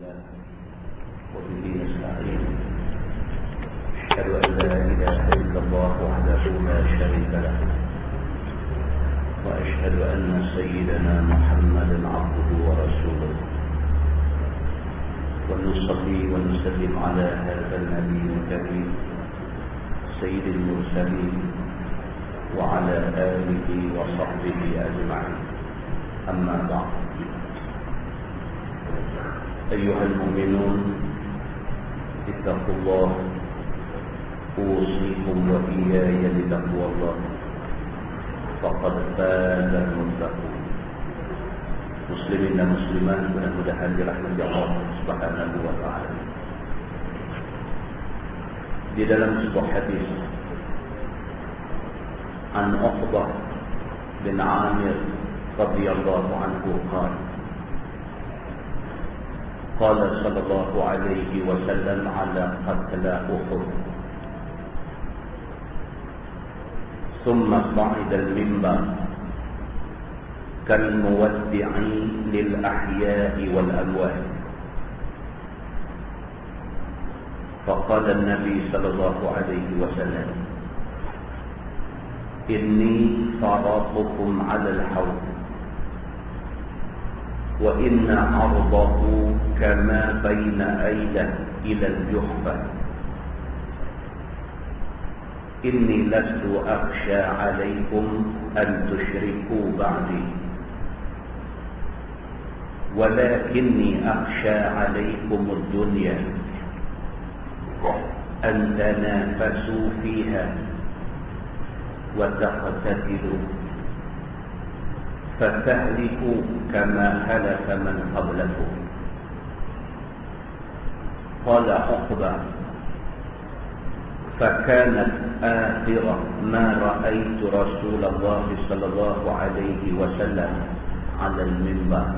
الله وبه نستعين. أشهد أن لا إله إلا الله وحده لا شريك له، وأشهد أن سيدنا محمدا عبده ورسوله، ونصلي ونسلم على هذا النبي الكريم سيد المرسلين وعلى آله وصحبه أجمعين. أما بعد، أيها المؤمنون، اتقوا الله، أوصيكم وإياي بتقوى الله، فقد فاز المتقون. Muslimin dan muslimat, mudah-mudahan dirahmati Allah Subhanahu wa taala. Di dalam sebuah hadis an Uqbah bin Amir radhiyallahu anhu qala sallallahu alaihi wasallam ala qatla Uhud thumma sa'ida al-minbar كالمودع للأحياء والأموات. فقال النبي صلى الله عليه وسلم إني فراقكم على الحوض وإن عرضه كما بين أيلة إلى الجحفة. إني لست أخشى عليكم أن تشركوا بعدي، ولكني أخشى عليكم الدنيا أن تنافسوا فيها وتقتتلوا فتهلكوا كما هلك من قبلكم. قال عقبة فكانت آخر ما رأيت رسول الله صلى الله عليه وسلم على المنبر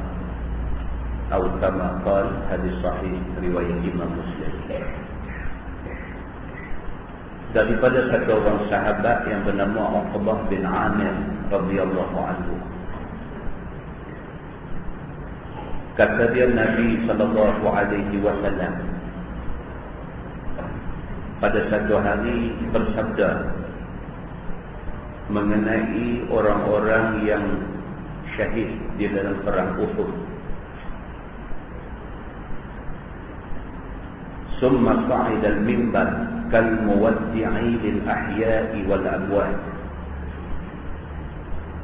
atau kama qala. Hadis sahih riwayat Imam Muslim. Daripada satu orang sahabat yang bernama Uqbah bin Amir radhiyallahu anhu, kata dia, Nabi sallallahu alaihi wasallam pada satu hari bersabda mengenai orang-orang yang syahid di dalam perang Uhud. ثم صعد المنبر كالمودع للأحياء والأموات.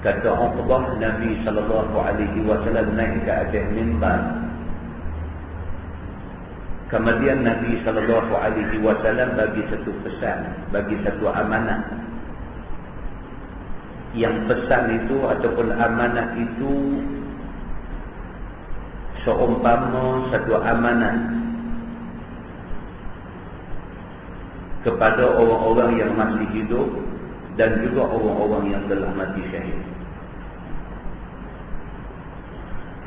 Kata Uqbah, Nabi sallallahu alaihi wasallam naik ke atas mimbar. Kemudian Nabi sallallahu alaihi wasallam bagi satu pesan, bagi satu amanah. Yang pesan itu ataupun amanah itu seumpama satu amanah kepada orang-orang yang masih hidup dan juga orang-orang yang telah mati syahid.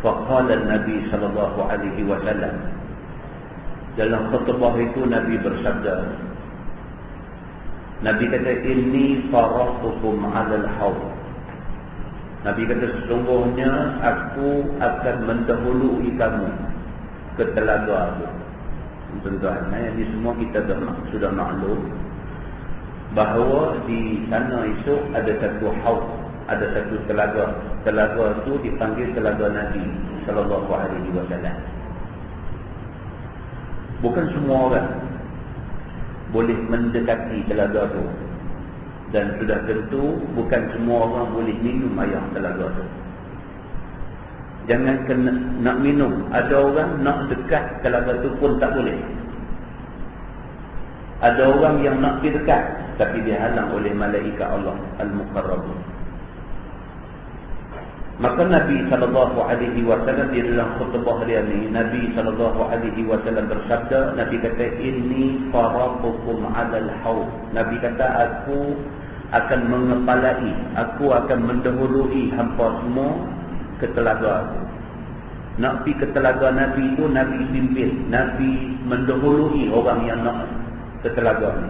Faqala Nabi sallallahu alaihi wasallam, dalam khutbah itu Nabi bersabda, Nabi kata, inni faraqukum 'alal haud. Nabi kata, sesungguhnya aku akan mendahului kamu ke telaga aku. Tuan-tuan, ini semua kita sudah maklum bahawa di sana esok ada satu haud, ada satu telaga. Telaga itu dipanggil telaga Nabi sallallahu alaihi wasallam. Bukan semua orang boleh mendekati telaga itu, dan sudah tentu bukan semua orang boleh minum air telaga itu. Jangan kena nak minum, ada orang nak dekat telaga itu pun tak boleh. Ada orang yang nak pergi dekat tapi dihalang oleh malaikat Allah al-muqarrabun. Maka Nabi sallallahu alaihi wasallam di dalam khutbah dia ni, Nabi sallallahu alaihi wasallam bersabda, Nabi kata, inni faraqukum 'alal haud. Nabi kata, aku akan mengepalai, aku akan mendahului hampa semua ke telaga itu. Nak pergi ke telaga Nabi itu, Nabi pimpin, Nabi mendahului orang yang nak ke telaga ini.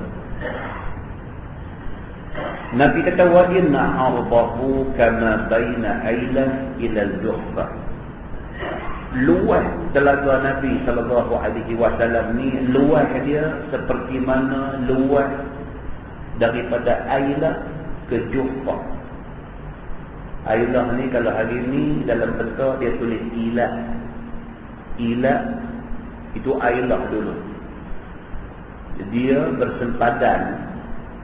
Nabi kata, wa inna 'ardahu kama baina ailah ila al-juhfah. Luas telaga Nabi SAW ni luas dia seperti mana luas daripada Ailah ke Juhfah. Ailah ni kalau hari ni dalam bentuk dia tulis Ilah. Ilah itu Ailah dulu. Dia bersempadan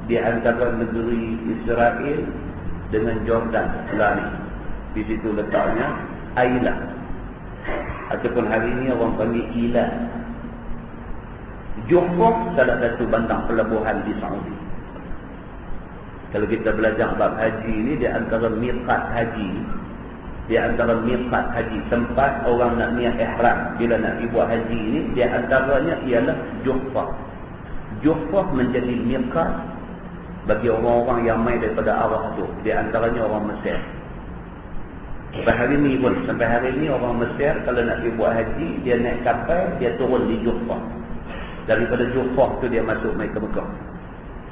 di antara negeri Israel dengan Jordan sebelah ni. Di situ letaknya Ailah. Ataupun hari ini orang panggil Ilah. Juhfah salah satu bantang pelabuhan di Saudi. Kalau kita belajar bab haji ni, di antara miqat haji, di antara miqat haji, tempat orang nak niat ihram bila nak buat haji ni, di antaranya ialah Juhfah. Juhfah menjadi miqat bagi orang-orang yang mai daripada arah tu, di antaranya orang Mesir. Sampai hari ni pun, sampai hari ni orang Mesir kalau nak pergi buat haji, dia naik kapal, dia turun di Juhfah. Daripada Juhfah tu dia masuk mai ke Mekah.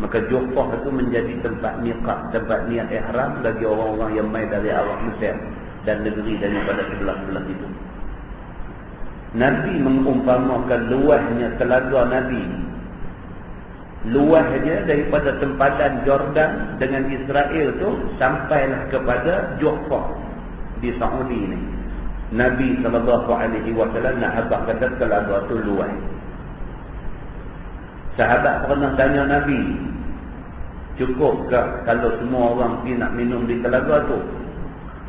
Maka Juhfah itu menjadi tempat miqat, tempat niat ihram bagi orang-orang yang mai dari arah Mesir dan negeri daripada sebelah-sebelah itu. Nabi mengumpamakan luasnya telaga Nabi, luasnya daripada tempadan Jordan dengan Israel tu sampailah kepada Juhfah di Saudi ni. Nabi SAW nak habaq kata telaga tu luas. Sahabat pernah tanya Nabi, cukup ke kalau semua orang pergi nak minum di telaga tu?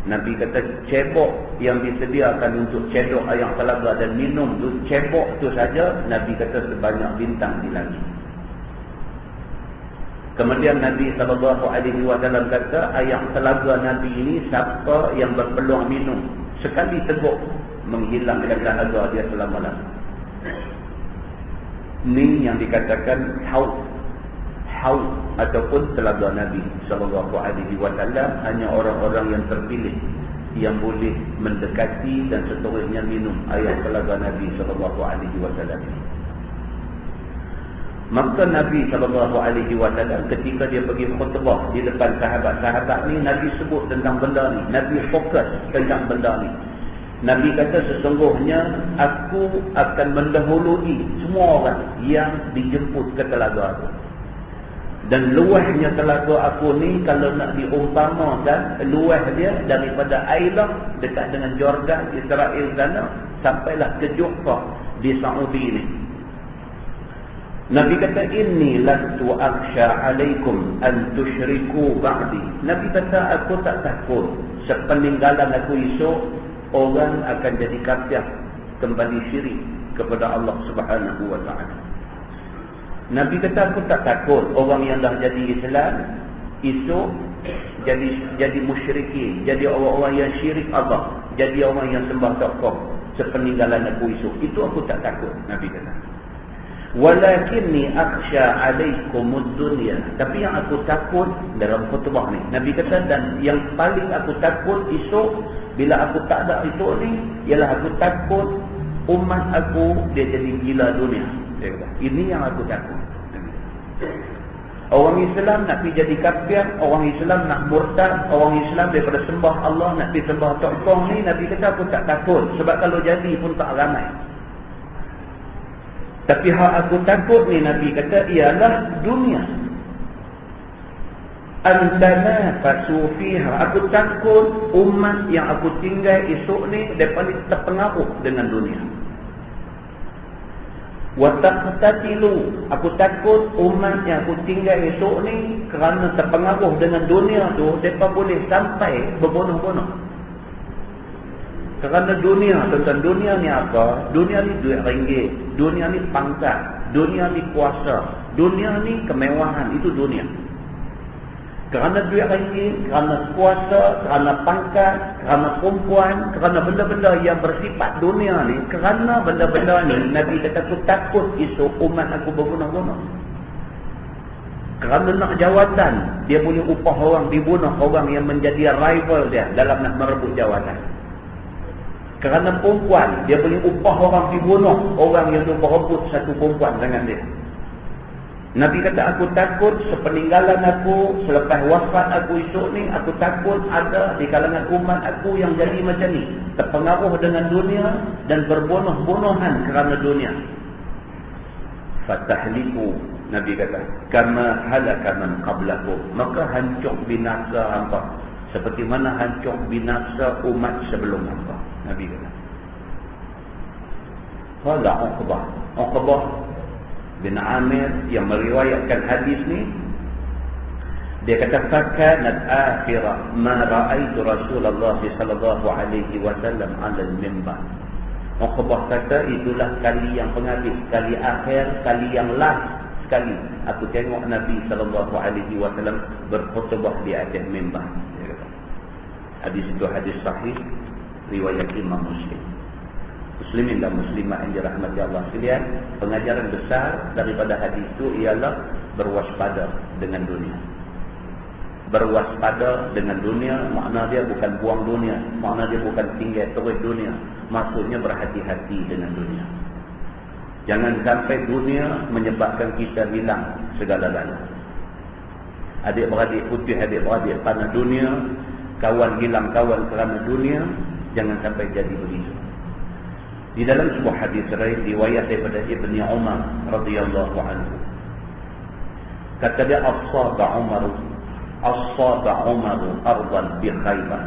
Nabi kata cebok yang disediakan untuk cedok air telaga dan minum tu, cebok tu saja Nabi kata sebanyak bintang di langit. Kemudian Nabi SAW kata air telaga Nabi ini siapa yang berpeluang minum sekali teguk menghilangkan dahaga dia selama-lamanya. Ni yang dikatakan haud ataupun telaga Nabi SAW. Hanya orang-orang yang terpilih yang boleh mendekati dan seterusnya minum air telaga Nabi SAW. Maka Nabi SAW ketika dia pergi khutbah di depan sahabat-sahabat ni, Nabi sebut tentang benda ni. Nabi fokus tentang benda ni. Nabi kata sesungguhnya aku akan mendahului semua orang yang dijemput ke telaga itu. Dan luasnya telaga aku ni kalau nak diumpamakan, luas dia daripada Ailah dekat dengan Jordan, Israel sana, sampailah ke Juhfah di Saudi ni. Nabi kata inni lastu akhsha alaikum an tusyriku ba'di. Nabi kata aku tak takut sepeninggalan aku esok orang akan jadi kafir, kembali syirik kepada Allah Subhanahu wa taala. Nabi kata aku tak takut orang yang dah jadi Islam esok jadi musyrikin, jadi orang-orang yang syirik Allah, jadi orang yang sembah tokoh sepeninggalan aku esok. Itu aku tak takut, Nabi kata. Walakinni akhsha alaikumud dunya. Tapi yang aku takut dalam khutbah ni, Nabi kata, dan yang paling aku takut esok bila aku tak ada esok ni, ialah aku takut umat aku dia jadi gila dunia. Dia kata, ini yang aku takut. Orang Islam nak pergi jadi kafir, orang Islam nak murtad, orang Islam daripada sembah Allah nak pergi sembah tokoh ni, Nabi kata aku tak takut. Sebab kalau jadi pun tak ramai. Tapi hak aku takut ni, Nabi kata, ialah dunia. Antana fasufiha. Aku takut umat yang aku tinggal esok ni mereka terpengaruh dengan dunia. Wataqtatilu. Aku takut umat yang aku tinggal esok ni kerana terpengaruh dengan dunia tu, mereka boleh sampai berbunuh-bunuh. Kerana dunia, tentang dunia ni apa? Dunia ni duit ringgit, dunia ni pangkat, dunia ni kuasa, dunia ni kemewahan, itu dunia. Kerana duit ringgit, kerana kuasa, kerana pangkat, kerana perempuan, kerana benda-benda yang bersifat dunia ni, kerana benda-benda ni, Nabi kata aku takut esok umat aku berbunuh-bunuh. Kerana nak jawatan, dia boleh upah orang dibunuh, orang yang menjadi rival dia dalam nak merebut jawatan. Kerana perempuan, dia boleh upah orang dibunuh, orang yang berebut satu perempuan dengan dia. Nabi kata aku takut sepeninggalan aku, selepas wafat aku esok ni, aku takut ada di kalangan umat aku yang jadi macam ni. terpengaruh dengan dunia dan berbunuh-bunuhan kerana dunia. Fatahliku, Nabi kata, kama halaka man qablakum, maka hancur binasa hampa seperti mana hancur binasa umat sebelum hampa. Nabi kata. Qala Uqbah bin Amir yang meriwayatkan hadis ni, dia kata, fakanat akhirah ma ra'aitu Rasulullah sallallahu alaihi wasallam 'ala al-mimbar. Uqbah kata, itulah kali yang penghadis, kali akhir, kali yang last sekali aku tengok Nabi sallallahu alaihi wasallam berkhutbah di atas mimbar. Dia kata. Hadis itu hadis sahih riwayat Imam Muslim. Muslimin dan muslimah yang dirahmati Allah sekalian, pengajaran besar daripada hadis itu ialah berwaspada dengan dunia. Berwaspada dengan dunia, makna dia bukan buang dunia, makna dia bukan tinggal terus dunia, maksudnya berhati-hati dengan dunia. Jangan sampai dunia menyebabkan kita hilang segala-galanya. Adik-beradik putih, adik-beradik panah dunia, kawan hilang kawan kerana dunia, jangan sampai jadi begitu. Di dalam sebuah hadis lain riwayat daripada Ibni Umar radhiyallahu anhu, kata dia, As-Saba Umar ardan bi Khaybar,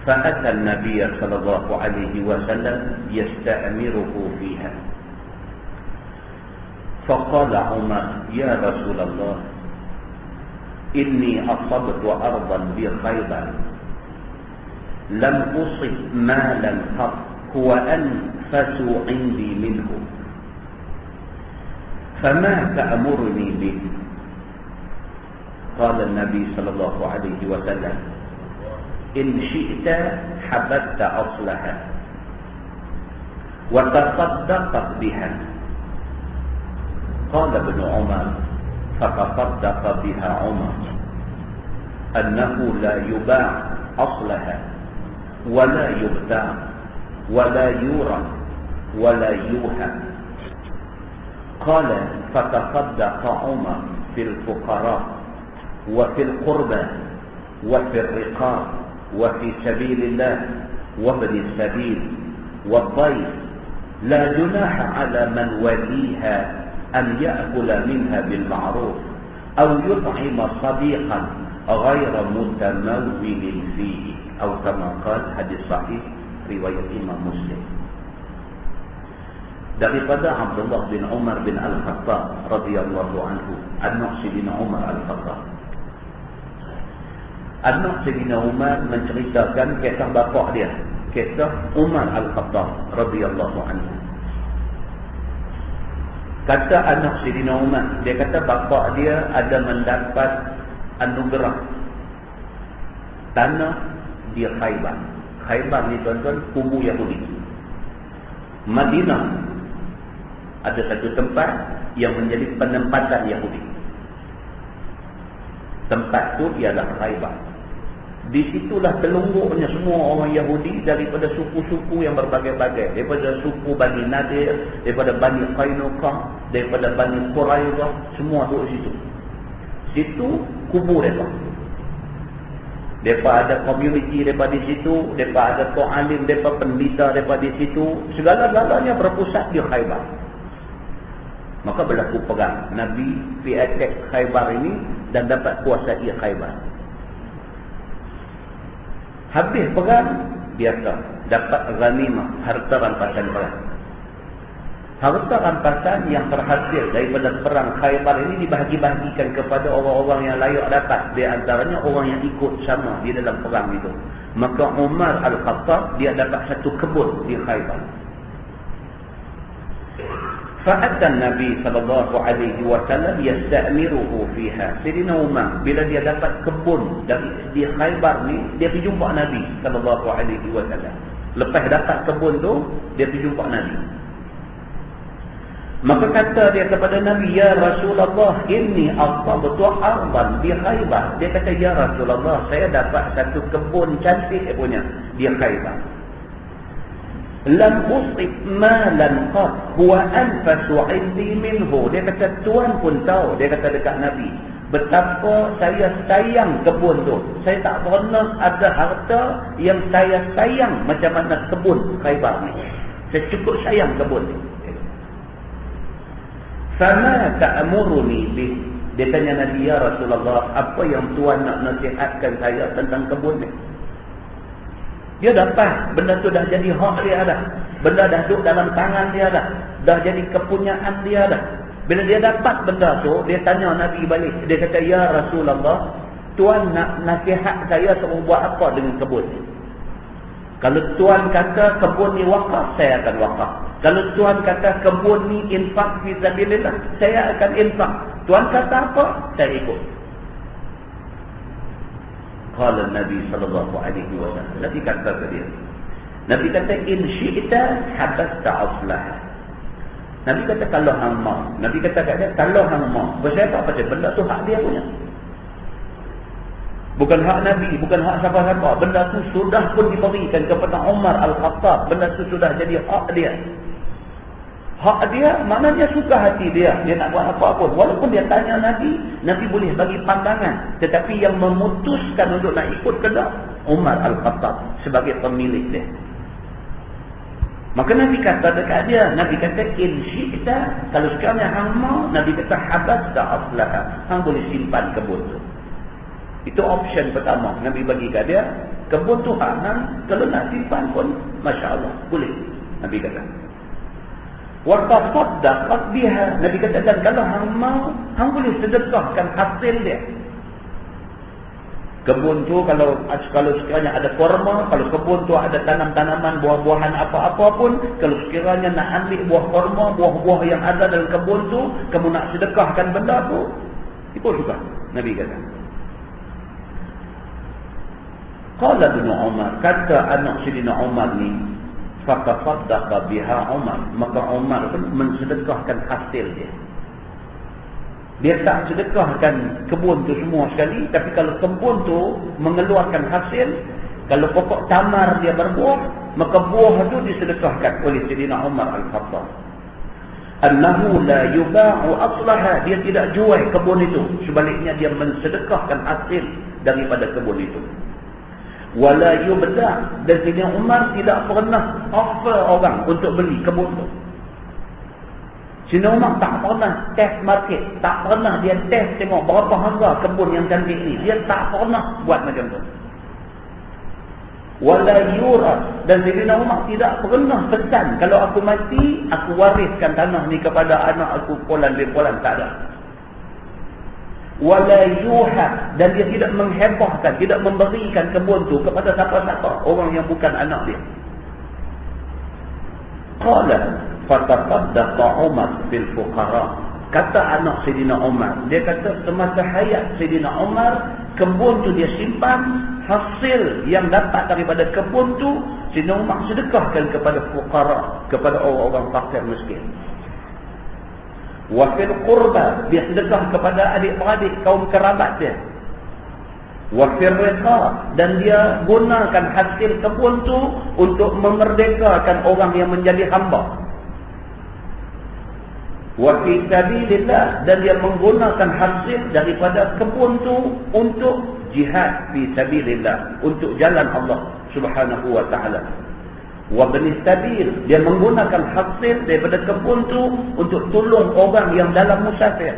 فأتى النبي صلى الله عليه وسلم يستأمره فيها فقال عمر يا رسول الله إني أصبت أرضا بخيبر لم أصب مالا قط هو أنفس عندي منه فما تأمرني به؟ قال النبي صلى الله عليه وسلم إن شئت حببت أصلها وتصدقت بها. قال ابن عمر فتصدق بها عمر أنه لا يباع أصلها ولا يبتاع ولا يورى ولا يوهى. قال فتصدق عمر في الفقراء وفي القربى وفي الرقاب وفي سبيل الله وابن السبيل والضيف لا جناح على من وليها أن يأكل منها بالمعروف أو يطعم صديقا غير متمول فيه أو كما قال. Hadis sahih riwayat Imam Muslim. Daripada Abdullah bin Umar bin Al-Khattab radhiyallahu anhu, anak Sayyidina Umar Al-Khattab. Anak Sayyidina Umar menceritakan kisah bapa dia, kisah Umar Al-Khattab radhiyallahu anhu. Kata anak Sayyidina Umar, dia kata bapa dia ada mendapat anugerah tanah di Khaybar. Khaybar ni tuan-tuan kubu Yahudi. Madinah ada satu tempat yang menjadi penempatan Yahudi. Tempat tu ialah Khaybar. Di situlah telungguknya semua orang Yahudi daripada suku-suku yang berbagai-bagai, daripada suku Bani Nadir, daripada Bani Qainuqa, daripada Bani Quraidah, semua duduk situ. Situ kubur mereka. Mereka ada komuniti daripada situ, mereka ada tu'alim, mereka pendeta daripada situ, segala-galanya berpusat di Khaybar. Maka berlaku perang. Nabi pergi attack Khaybar ini dan dapat kuasai Khaybar. Habis perang, biasa dapat ghanimah, harta rampasan perang. Harta rampasan yang terhasil daripada perang Khaybar ini dibahagi-bahagikan kepada orang-orang yang layak dapat. Di antaranya orang yang ikut sama di dalam perang itu. Maka Umar Al-Khattab dia dapat satu kebun di Khaybar. Fa'adda Nabi sallallahu alaihi wasallam yasta'miruhu fiha. Sayyidina Umar bila dia dapat kebun di Khaybar ni, dia pergi jumpa Nabi sallallahu alaihi wasallam. Lepas dapat kebun tu, dia pergi jumpa Nabi. Maka kata dia kepada Nabi, ya Rasulullah, inni asabtu ardan di Khaybar. Dia kata, ya Rasulullah, saya dapat satu kebun cantik punya di Khaybar. Lam usib malan qat huwa anfasu indi minhu. Dia kata, tuan pun tahu, dia kata dekat Nabi, betapa saya sayang kebun tu. Saya tak pernah ada harta yang saya sayang macam mana kebun Khaybar ni. Saya cukup sayang kebun ni. Sama ta'muruni bih. Dia tanya Nabi, ya Rasulullah, apa yang Tuan nak nasihatkan saya tentang kebun ni? Dia dapat, benda tu dah jadi hak dia dah. Benda dah duduk dalam tangan dia dah. Dah jadi kepunyaan dia dah. Bila dia dapat benda tu, dia tanya Nabi balik. Dia kata, ya Rasulullah, Tuan nak nasihat saya suruh buat apa dengan kebun ni? Kalau Tuan kata kebun ni wakaf, saya akan wakaf. Kalau Tuan kata kebun ni infak fi sabilillah, saya akan infak. Tuan kata apa, saya ikut. Qala Nabi sallallahu alaihi wasallam. Nabi kata ke dia. Nabi kata, in syi'ta habasta aslah. Nabi kata kalau hang mau. Nabi kata kat dia, kalau hang mau. Pasal apa? Pasal benda tu hak dia punya. Bukan hak Nabi, bukan hak siapa-siapa. Benda tu sudah pun diberikan kepada Umar Al-Khattab. Benda tu sudah jadi hak dia. Hak dia, maknanya suka hati dia. Dia nak buat apa pun. Walaupun dia tanya Nabi, Nabi boleh bagi pandangan. Tetapi yang memutuskan untuk nak ikut kena Umar Al-Khattab sebagai pemilik dia. Maka Nabi kata dekat dia, Nabi kata, in syi'ta, kalau sekiranya hang mau, Nabi kata, habasta aslaha, hang boleh simpan kebun tu. Itu option pertama Nabi bagi kat dia. Kebun tu hak hang, kalau nak simpan pun, Masya Allah, boleh. Nabi kata. Wa tasaddaqat biha. Nabi kata, dan kalau hang mau, hang boleh sedekahkan hasil dia. Kebun tu kalau sekiranya ada korma, kalau kebun tu ada tanam-tanaman, buah-buahan apa-apa pun, kalau sekiranya nak ambil buah korma, buah-buah yang ada dalam kebun tu, kamu nak sedekahkan benda tu, ikut juga. Nabi kata. Qala bin Umar, kata anak Sayyidina Umar ni, faqafaddaqa biha Umar, maka Umar pun mensedekahkan hasil dia. Dia tak sedekahkan kebun tu semua sekali, tapi kalau kebun tu mengeluarkan hasil, kalau pokok tamar dia berbuah, maka buah tu disedekahkan oleh Sayyidina Umar Al-Khattab. Annahu la yuba'u aslaha, dia tidak jual kebun itu, sebaliknya dia mensedekahkan hasil daripada kebun itu. Wala yubda', dan Sayyidina Umar tidak pernah offer orang untuk beli kebun tu. Sayyidina Umar tak pernah test market, tak pernah dia test tengok berapa harga kebun yang cantik ni. Dia tak pernah buat macam tu. Wala yuras, dan Sayyidina Umar tidak pernah pesan, kalau aku mati, aku wariskan tanah ni kepada anak aku polan bin polan, tak ada. Wala yuha, dan dia tidak menghebahkan, tidak memberikan kebun tu kepada siapa-siapa, orang yang bukan anak dia. Qala fataqaddaqa Umar bil fuqara. Kata anak Sayyidina Umar, dia kata semasa hayat Sayyidina Umar, kebun tu dia simpan, hasil yang dapat daripada kebun tu Sayyidina Umar sedekahkan kepada fuqara, kepada orang-orang fakir miskin. Wa fil qurba, dia sedekah kepada adik-beradik kaum kerabat dia. Wa fil riqab, dan dia gunakan hasil kebun tu untuk memerdekakan orang yang menjadi hamba. Wa fi sabilillah, dan dia menggunakan hasil daripada kebun tu untuk jihad fi sabilillah, untuk jalan Allah Subhanahu wa taala. Wa bani sabil, dia menggunakan hasil daripada kebun tu untuk tolong orang yang dalam musafir.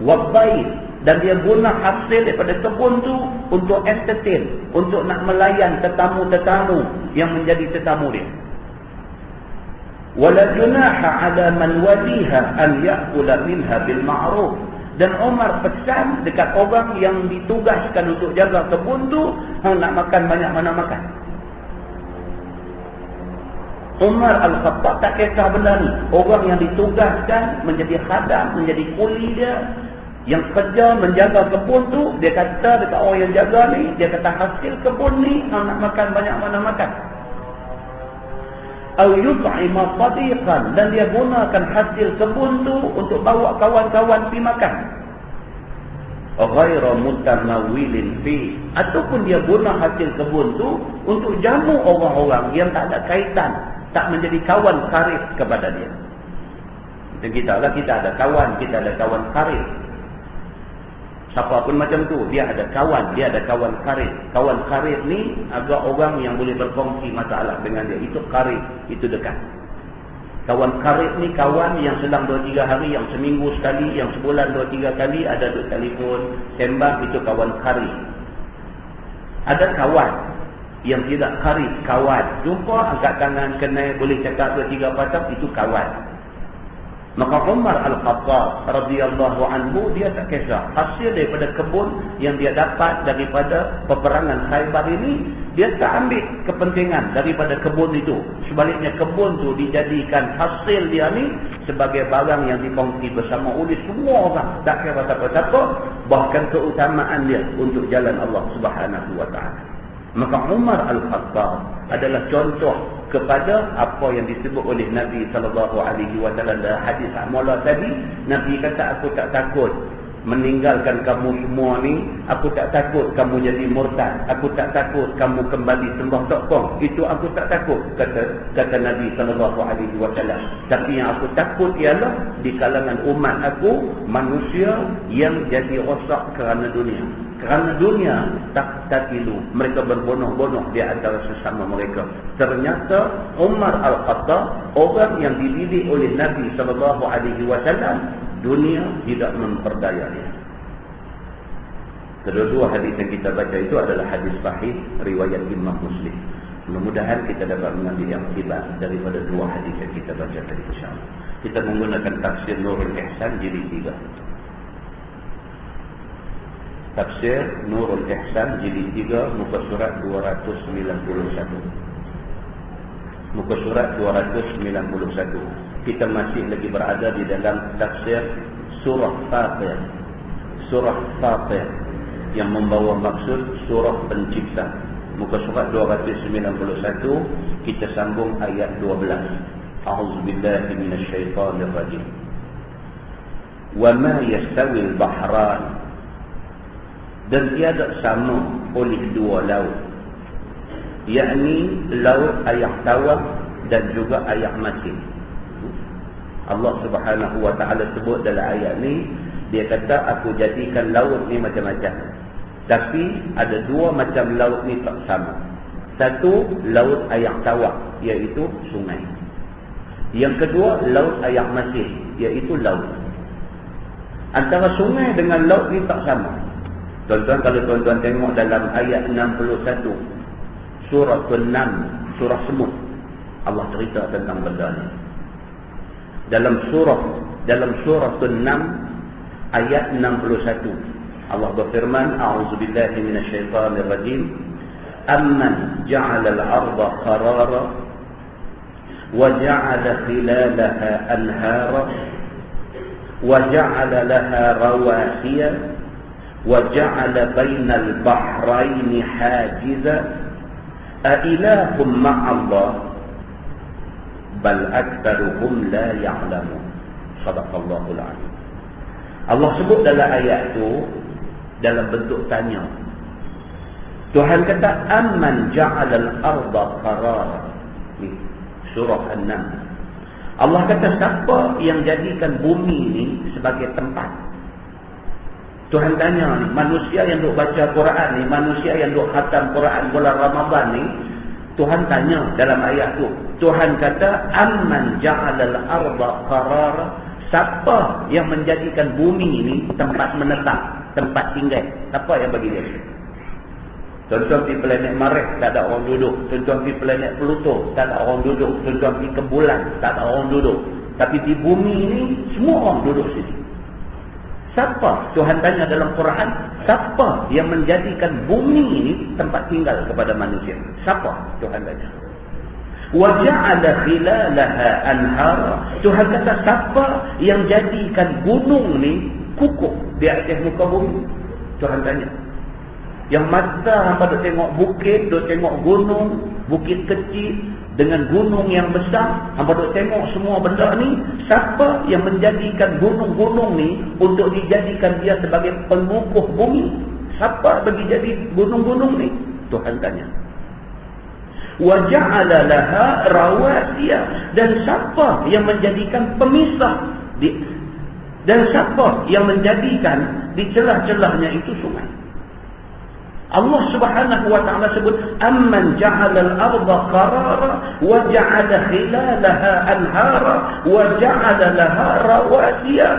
Wa bait, dan dia guna hasil daripada kebun tu untuk entertain, untuk nak melayan tetamu-tetamu yang menjadi tetamu dia. Wala junaha ala man waliha an ya'kula minha bil ma'ruf, dan Umar pesan dekat orang yang ditugaskan untuk jaga kebun tu, hang nak makan banyak mana makan. Umar Al-Khattab tak kisah benda ni. Orang yang ditugaskan menjadi khadam, menjadi kuli dia, yang kerja menjaga kebun tu, dia kata dekat orang yang jaga ni, dia kata hasil kebun ni hang nak makan banyak mana makan. Au yut'ima sadiqan, dan dia gunakan hasil kebun tu untuk bawa kawan-kawan pergi makan. Ghairu mutamawilin fi, ataupun dia guna hasil kebun tu untuk jamu orang-orang yang tak ada kaitan, tak menjadi kawan karib kepada dia. Macam kita lah, kita ada kawan karib. Siapa pun macam tu, dia ada kawan karib. Kawan karib ni agak orang yang boleh berkongsi masalah dengan dia. Itu karib, itu dekat. Kawan karib ni kawan yang selang 2-3 hari, yang seminggu sekali, yang sebulan 2-3 kali ada duk telefon, sembang, itu kawan karib. Ada kawan yang tidak karib, kawan. Jumpa, angkat tangan, kenal, boleh cakap 2-3 patah, itu kawan. Maka Umar Al-Khattab radhiyallahu anhu, dia tak kisah hasil daripada kebun yang dia dapat daripada peperangan Khaybar ini, dia tak ambil kepentingan daripada kebun itu. Sebaliknya kebun tu dijadikan hasil dia ni sebagai barang yang dikongsi bersama oleh semua orang, tak kira siapa-siapa, bahkan keutamaan dia untuk jalan Allah Subhanahu wa taala. Maka Umar Al-Khattab adalah contoh kepada apa yang disebut oleh Nabi SAW dalam hadis mula tadi. Nabi kata, aku tak takut meninggalkan kamu semua ni, aku tak takut kamu jadi murtad, aku tak takut kamu kembali sembah tokong, itu aku tak takut, kata Nabi SAW. Tapi yang aku takut ialah di kalangan umat aku manusia yang jadi rosak kerana dunia. Kerana dunia, takilu, mereka berbonoh-bonoh di antara sesama mereka. Ternyata Umar Al-Khattab, orang yang dididik oleh Nabi SAW, dunia tidak memperdaya dia. Kedua-dua hadis yang kita baca itu adalah hadis sahih riwayat Imam Muslim. Mudah-mudahan kita dapat mengambil yang akibat daripada dua hadis yang kita baca tadi, insya-Allah. Kita menggunakan tafsir Nurul Ihsan jilid 3. Tafsir Nurul Ihsan jilid 3, muka surat 291. Muka surat 291. Kita masih lagi berada di dalam tafsir surah Fatir. Surah Fatir yang membawa maksud surah pencipta. Muka surat 291, kita sambung ayat 12. A'udzubillahi minasyaitonir rajim. Wa ma yastawil bahran, dan tiada sama oleh dua laut, yakni laut air tawar dan juga air masin. Allah Subhanahu wa taala sebut dalam ayat ni, dia kata aku jadikan laut ni macam-macam, tapi ada dua macam laut ni tak sama. Satu, laut air tawar, iaitu sungai. Yang kedua, laut air masin, iaitu laut. Antara sungai dengan laut ni tak sama. Tuan-tuan, kalau tuan-tuan tengok dalam ayat 61 surah An-Nam, surah Semut, Allah cerita tentang benda ni. Dalam surah An-Nam ayat 61, Allah berfirman, a'udzubillahi minasyaitonir rajim, amman ja'ala al-ardha qarara wa ja'ala khilalaha anhara wa ja'ala laha rawasiya وَجَعَلَ بَيْنَ الْبَحْرَيْنِ حَاجِزًا أَإِلَٰهٌ مَّعَ اللَّهِ بَلْ أَكْثَرُهُمْ لَا يَعْلَمُونَ. Shadaqallahul Azim. Allah sebut dalam ayat itu dalam bentuk tanya. Tuhan kata, amman ja'alal arda qarara. Ni surah An-Nam. Allah kata, siapa yang jadikan bumi ini sebagai tempat? Tuhan tanya ni, manusia yang duk baca Quran ni, manusia yang duk khatam Quran bulan Ramadan ni, Tuhan tanya dalam ayat tu. Tuhan kata, amman ja'alal arda qarara, siapa yang menjadikan bumi ini tempat menetap, tempat tinggal? Siapa yang bagi dia? Tuan-tuan pergi planet Marikh, tak ada orang duduk. Tuan-tuan pergi planet Pluto, tak ada orang duduk. Tuan-tuan pergi ke bulan, tak ada orang duduk. Tapi di bumi ini semua orang duduk sini. Siapa? Tuhan tanya dalam Quran, siapa yang menjadikan bumi ini tempat tinggal kepada manusia? Siapa? Tuhan tanya. Wa ja'ala khilalaha anhara. Tuhan kata, siapa yang jadikan gunung ni kukuh di atas muka bumi? Tuhan tanya. Yang mata hampa duk tengok bukit, duk tengok gunung, bukit kecil dengan gunung yang besar, hampa duk tengok semua benda ni. Siapa yang menjadikan gunung-gunung ni untuk dijadikan dia sebagai pengukuh bumi? Siapa bagi jadi gunung-gunung ni? Tuhan tanya. Wa ja'ala laha rawasiya, dan siapa yang menjadikan pemisah Dan siapa yang menjadikan di celah-celahnya itu sungai? Allah Subhanahu wa ta'ala sebut, amman ja'ala al-ardha qarara wa ja'ala khilalaha anhara wa ja'ala laha rawasiya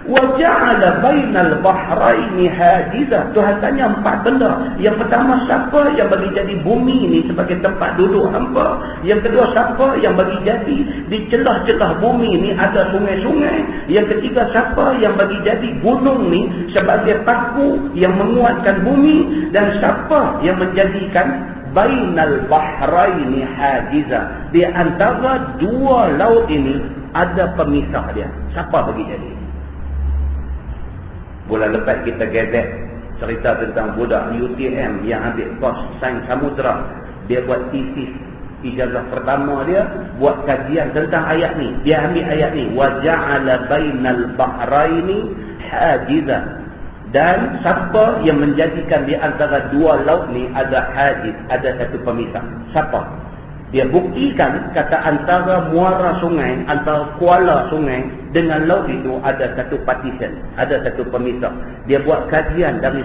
wa ja'ala bainal bahraini hajiza. Tuhan tanya 4 benda. Yang pertama, siapa yang bagi jadi bumi ini sebagai tempat duduk hamba? Yang kedua, siapa yang bagi jadi di celah-celah bumi ini ada sungai-sungai? Yang ketiga, siapa yang bagi jadi gunung ni sebagai paku yang menguatkan bumi? Dan siapa yang menjadikan bainal bahraini hajiza, di antara 2 laut ini ada pemisah dia? Siapa bagi jadi? Bulan lepas kita gazet cerita tentang budak UTM yang ambil kos sains samudra. Dia buat tesis ijazah pertama dia, buat kajian tentang ayat ni. Dia ambil ayat ni, wa ja'ala bainal bahraini hajiza. Dan siapa yang menjadikan di antara 2 laut ni ada hajiz, ada satu pemisah? Siapa? Dia buktikan kata antara muara sungai, antara kuala sungai dengan laut itu ada satu partition, ada satu pemisah. Dia buat kajian dari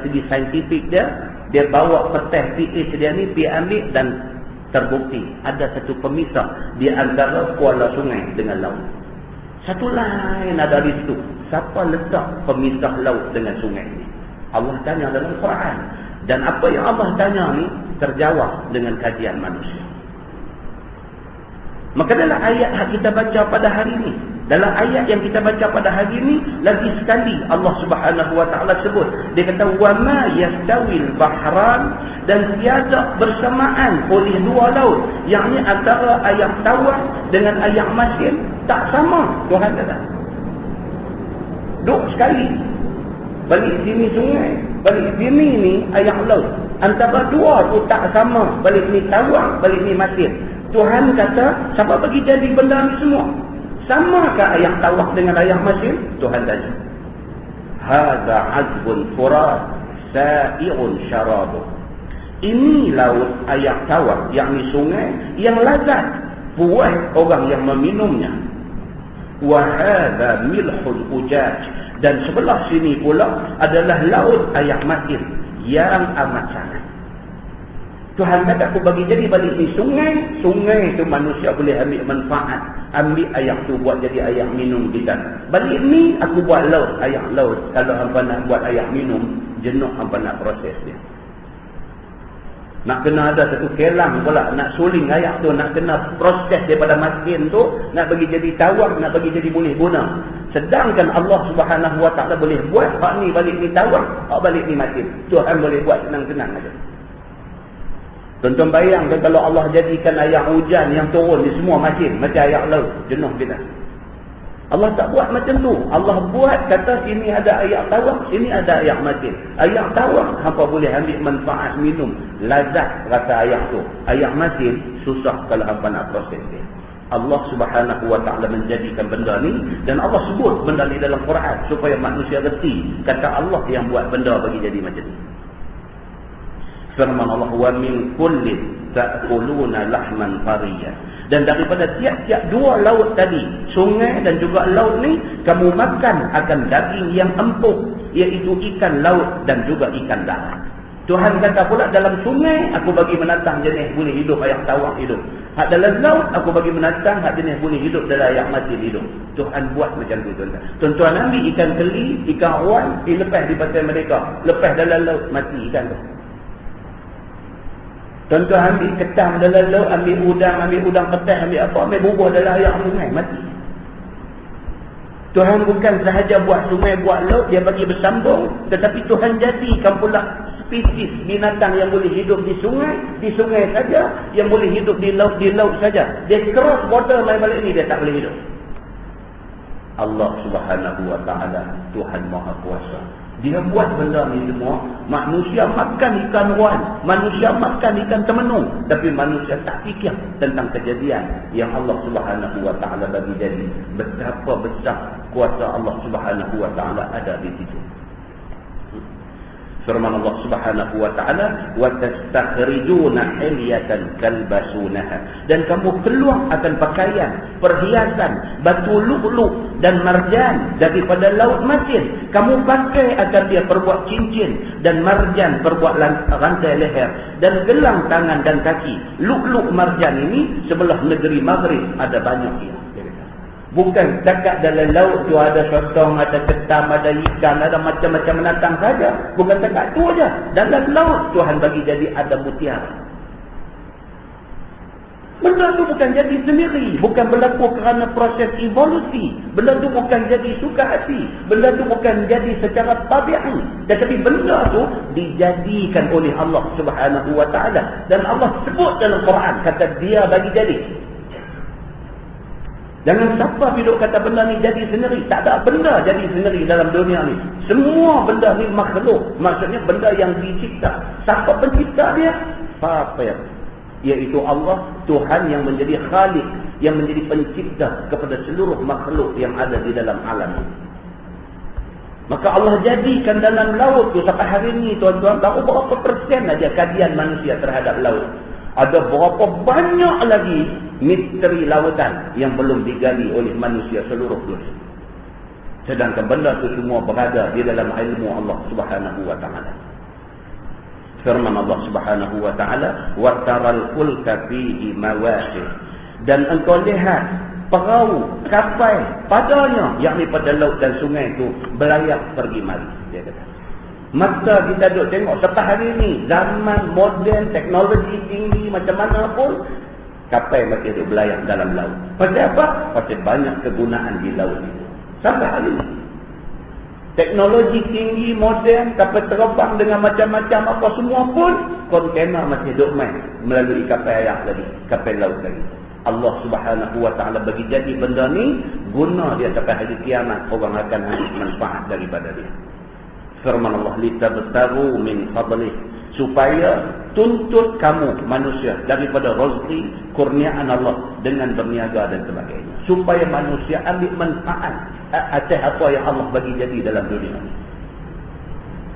segi saintifik dia bawa petas PH dia ni pergi ambil dan terbukti ada satu pemisah di antara kuala sungai dengan laut. Satu lain ada di situ. Siapa letak pemisah laut dengan sungai ini? Allah tanya dalam Quran. Dan apa yang Allah tanya ni terjawab dengan kajian manusia. Maka dalam ayat yang kita baca pada hari ini, dalam ayat yang kita baca pada hari ini, lagi sekali Allah Subhanahu wa ta'ala sebut, dia kata wa ma yastawil bahran, dan tiada bersamaan oleh 2 laut, yakni antara air tawar dengan air masin tak sama. Tuhan kata duk sekali, balik sini sungai, balik sini ni air laut, antara 2 tu tak sama, balik ni tawar, balik ni masin. Tuhan kata, siapa bagi jadi benda ni semua? Samakah air tawar dengan air masin? Tuhan tanya. Hadza azbun furat sa'i'un syarabuh. Ini laut air tawar, yakni sungai yang lazat buat orang yang meminumnya. Wa hadza milhul ujaj, dan sebelah sini pula adalah laut air masin yang amat sangat. Tuhan kata, aku bagi jadi balik ni sungai. Sungai tu manusia boleh ambil manfaat, ambil air tu buat jadi air minum kita. Balik ni aku buat laut, air laut. Kalau hampa nak buat air minum, jenuh hampa nak proses dia. Nak kena ada satu kelang pula, nak suling air tu, nak kena proses daripada masin tu, nak bagi jadi tawar, nak bagi jadi boleh guna. Sedangkan Allah Subhanahu wa ta'ala boleh buat hak ni balik ni tawar, hak balik ni masin. Tuhan boleh buat senang-senang aja. Tuan-tuan bayangkan kalau Allah jadikan air hujan yang turun di semua masin macam air laut, jenuh kita. Allah tak buat macam tu. Allah buat kata sini ada air tawar, sini ada air masin. Air tawar hampa boleh ambil manfaat minum, lazat rasa air tu. Air masin susah kalau hampa nak proses dia. Allah Subhanahu wa ta'ala menjadikan benda ni, dan Allah sebut benda ni dalam Quran supaya manusia reti kata Allah yang buat benda bagi jadi macam ni. Firman Allah, wa min kullin ta'kuluna lahman tariyan, dan daripada tiap-tiap 2 laut tadi, sungai dan juga laut ni, kamu makan akan daging yang empuk, iaitu ikan laut dan juga ikan darat. Tuhan kata pula dalam sungai aku bagi menatang jenis boleh hidup air tawar hidup. Hak dalam laut aku bagi menatang hak jenis boleh hidup dalam air mati hidup. Tuhan buat macam tu tuan-tuan. Tuan-tuan ambil ikan keli, ikan awan, lepas di pasal mereka, lepas dalam laut mati ikan tu. Tuan-tuan ambil ketam dalam laut, ambil udang petas, ambil apa, ambil bubuh dalam air sungai, mati. Tuhan bukan sahaja buat sungai, buat laut, dia bagi bersambung, tetapi Tuhan jadikan pula spesies binatang yang boleh hidup di sungai saja, yang boleh hidup di laut saja. Dia cross border main balik ni, dia tak boleh hidup. Allah Subhanahu wa ta'ala, Tuhan Maha Kuasa. Dia buat benda ni semua. Manusia makan ikan wan, manusia makan ikan temenung, tapi manusia tak fikir tentang kejadian yang Allah Subhanahu wa ta'ala bagi jadi. Betapa besar kuasa Allah Subhanahu wa ta'ala ada di situ. Firman Allah Subhanahu wa taala, "Wa tastakhrijuna hilyatan kalbasunaha." Dan kamu keluar akan pakaian, perhiasan, batu lu'lu' dan marjan daripada laut masin. Kamu pakai akan dia perbuat cincin dan marjan perbuat rantai leher dan gelang tangan dan kaki. Lu'lu' marjan ini sebelah negeri Maghrib ada banyak dia. Bukan dekat dalam laut tu ada sotong, ada ketam, ada ikan, ada macam-macam binatang saja. Bukan dekat tu aja. Dalam laut Tuhan bagi jadi ada mutiara. Benda tu bukan jadi sendiri. Bukan berlaku kerana proses evolusi. Benda tu bukan jadi suka hati. Benda tu bukan jadi secara tabi'i. Tetapi benda tu dijadikan oleh Allah Subhanahu wa ta'ala. Dan Allah sebut dalam Quran, kata dia bagi jadi. Jangan siapa hidup kata benda ni jadi sendiri. Tak ada benda jadi sendiri dalam dunia ni. Semua benda ni makhluk. Maksudnya benda yang dicipta. Siapa pencipta dia? Apa ya? Iaitu Allah, Tuhan yang menjadi khalik, yang menjadi pencipta kepada seluruh makhluk yang ada di dalam alam. Maka Allah jadikan dalam laut tu sampai hari ni, tuan-tuan, tahu berapa persen aja kajian manusia terhadap laut. Ada berapa banyak lagi misteri lautan yang belum digali oleh manusia seluruh dunia. Sedangkan benda itu semua berada di dalam ilmu Allah Subhanahu wa ta'ala. Firman Allah Subhanahu wa ta'ala, "Wa taral fulka fihi mawaqir." Dan engkau lihat perahu, kapal padanya, yakni pada laut dan sungai itu berlayar pergi mari, dia kata. Masa kita duduk tengok sampai hari ni, zaman moden, teknologi tinggi macam mana pun, kapal masih duduk berlayar dalam laut. Pasal apa? Pasal banyak kegunaan di laut itu. Sampai hari ni. Teknologi tinggi, moden, kapal terbang dengan macam-macam apa semua pun, kontainer masih duduk main melalui kapal air tadi, kapal laut tadi. Allah Subhanahu wa ta'ala bagi jadi benda ni, guna dia sampai hari kiamat, orang akan ambil manfaat daripada dia. Firman Allah, "Litabtaru min fadlih." Supaya tuntut kamu manusia daripada rezeki kurniaan Allah dengan berniaga dan sebagainya. Supaya manusia ambil manfaat atas apa yang Allah bagi jadi dalam dunia ini.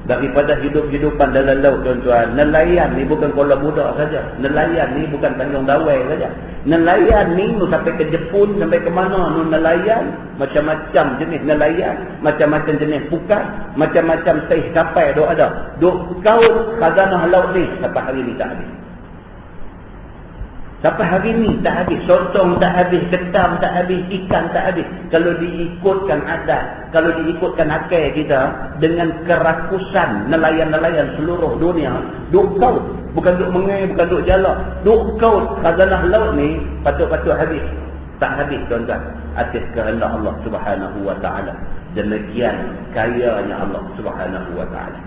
Daripada hidup-hidupan dalam laut, tuan-tuan, nelayan ni bukan kolam muda saja. Nelayan ni bukan Tanjung Dawai saja. Nelayan ni sampai ke Jepun, sampai ke mana nelayan, macam-macam jenis nelayan, macam-macam jenis pukat, macam-macam saiz kapal dok ada. Dok kaut khazanah laut ni sampai hari ni tak habis. Sampai hari ni tak habis. Sotong tak habis, ketam tak habis, ikan tak habis. Kalau diikutkan adat, kalau diikutkan akal kita dengan kerakusan nelayan-nelayan seluruh dunia, duk kaut, bukan duk mengai, bukan duk jala, duk kaut khazanah laut ni patut-patut habis. Tak habis, tuan-tuan, atas kehendak Allah Subhanahu wa ta'ala. Demikian kayanya Allah Subhanahu wa ta'ala.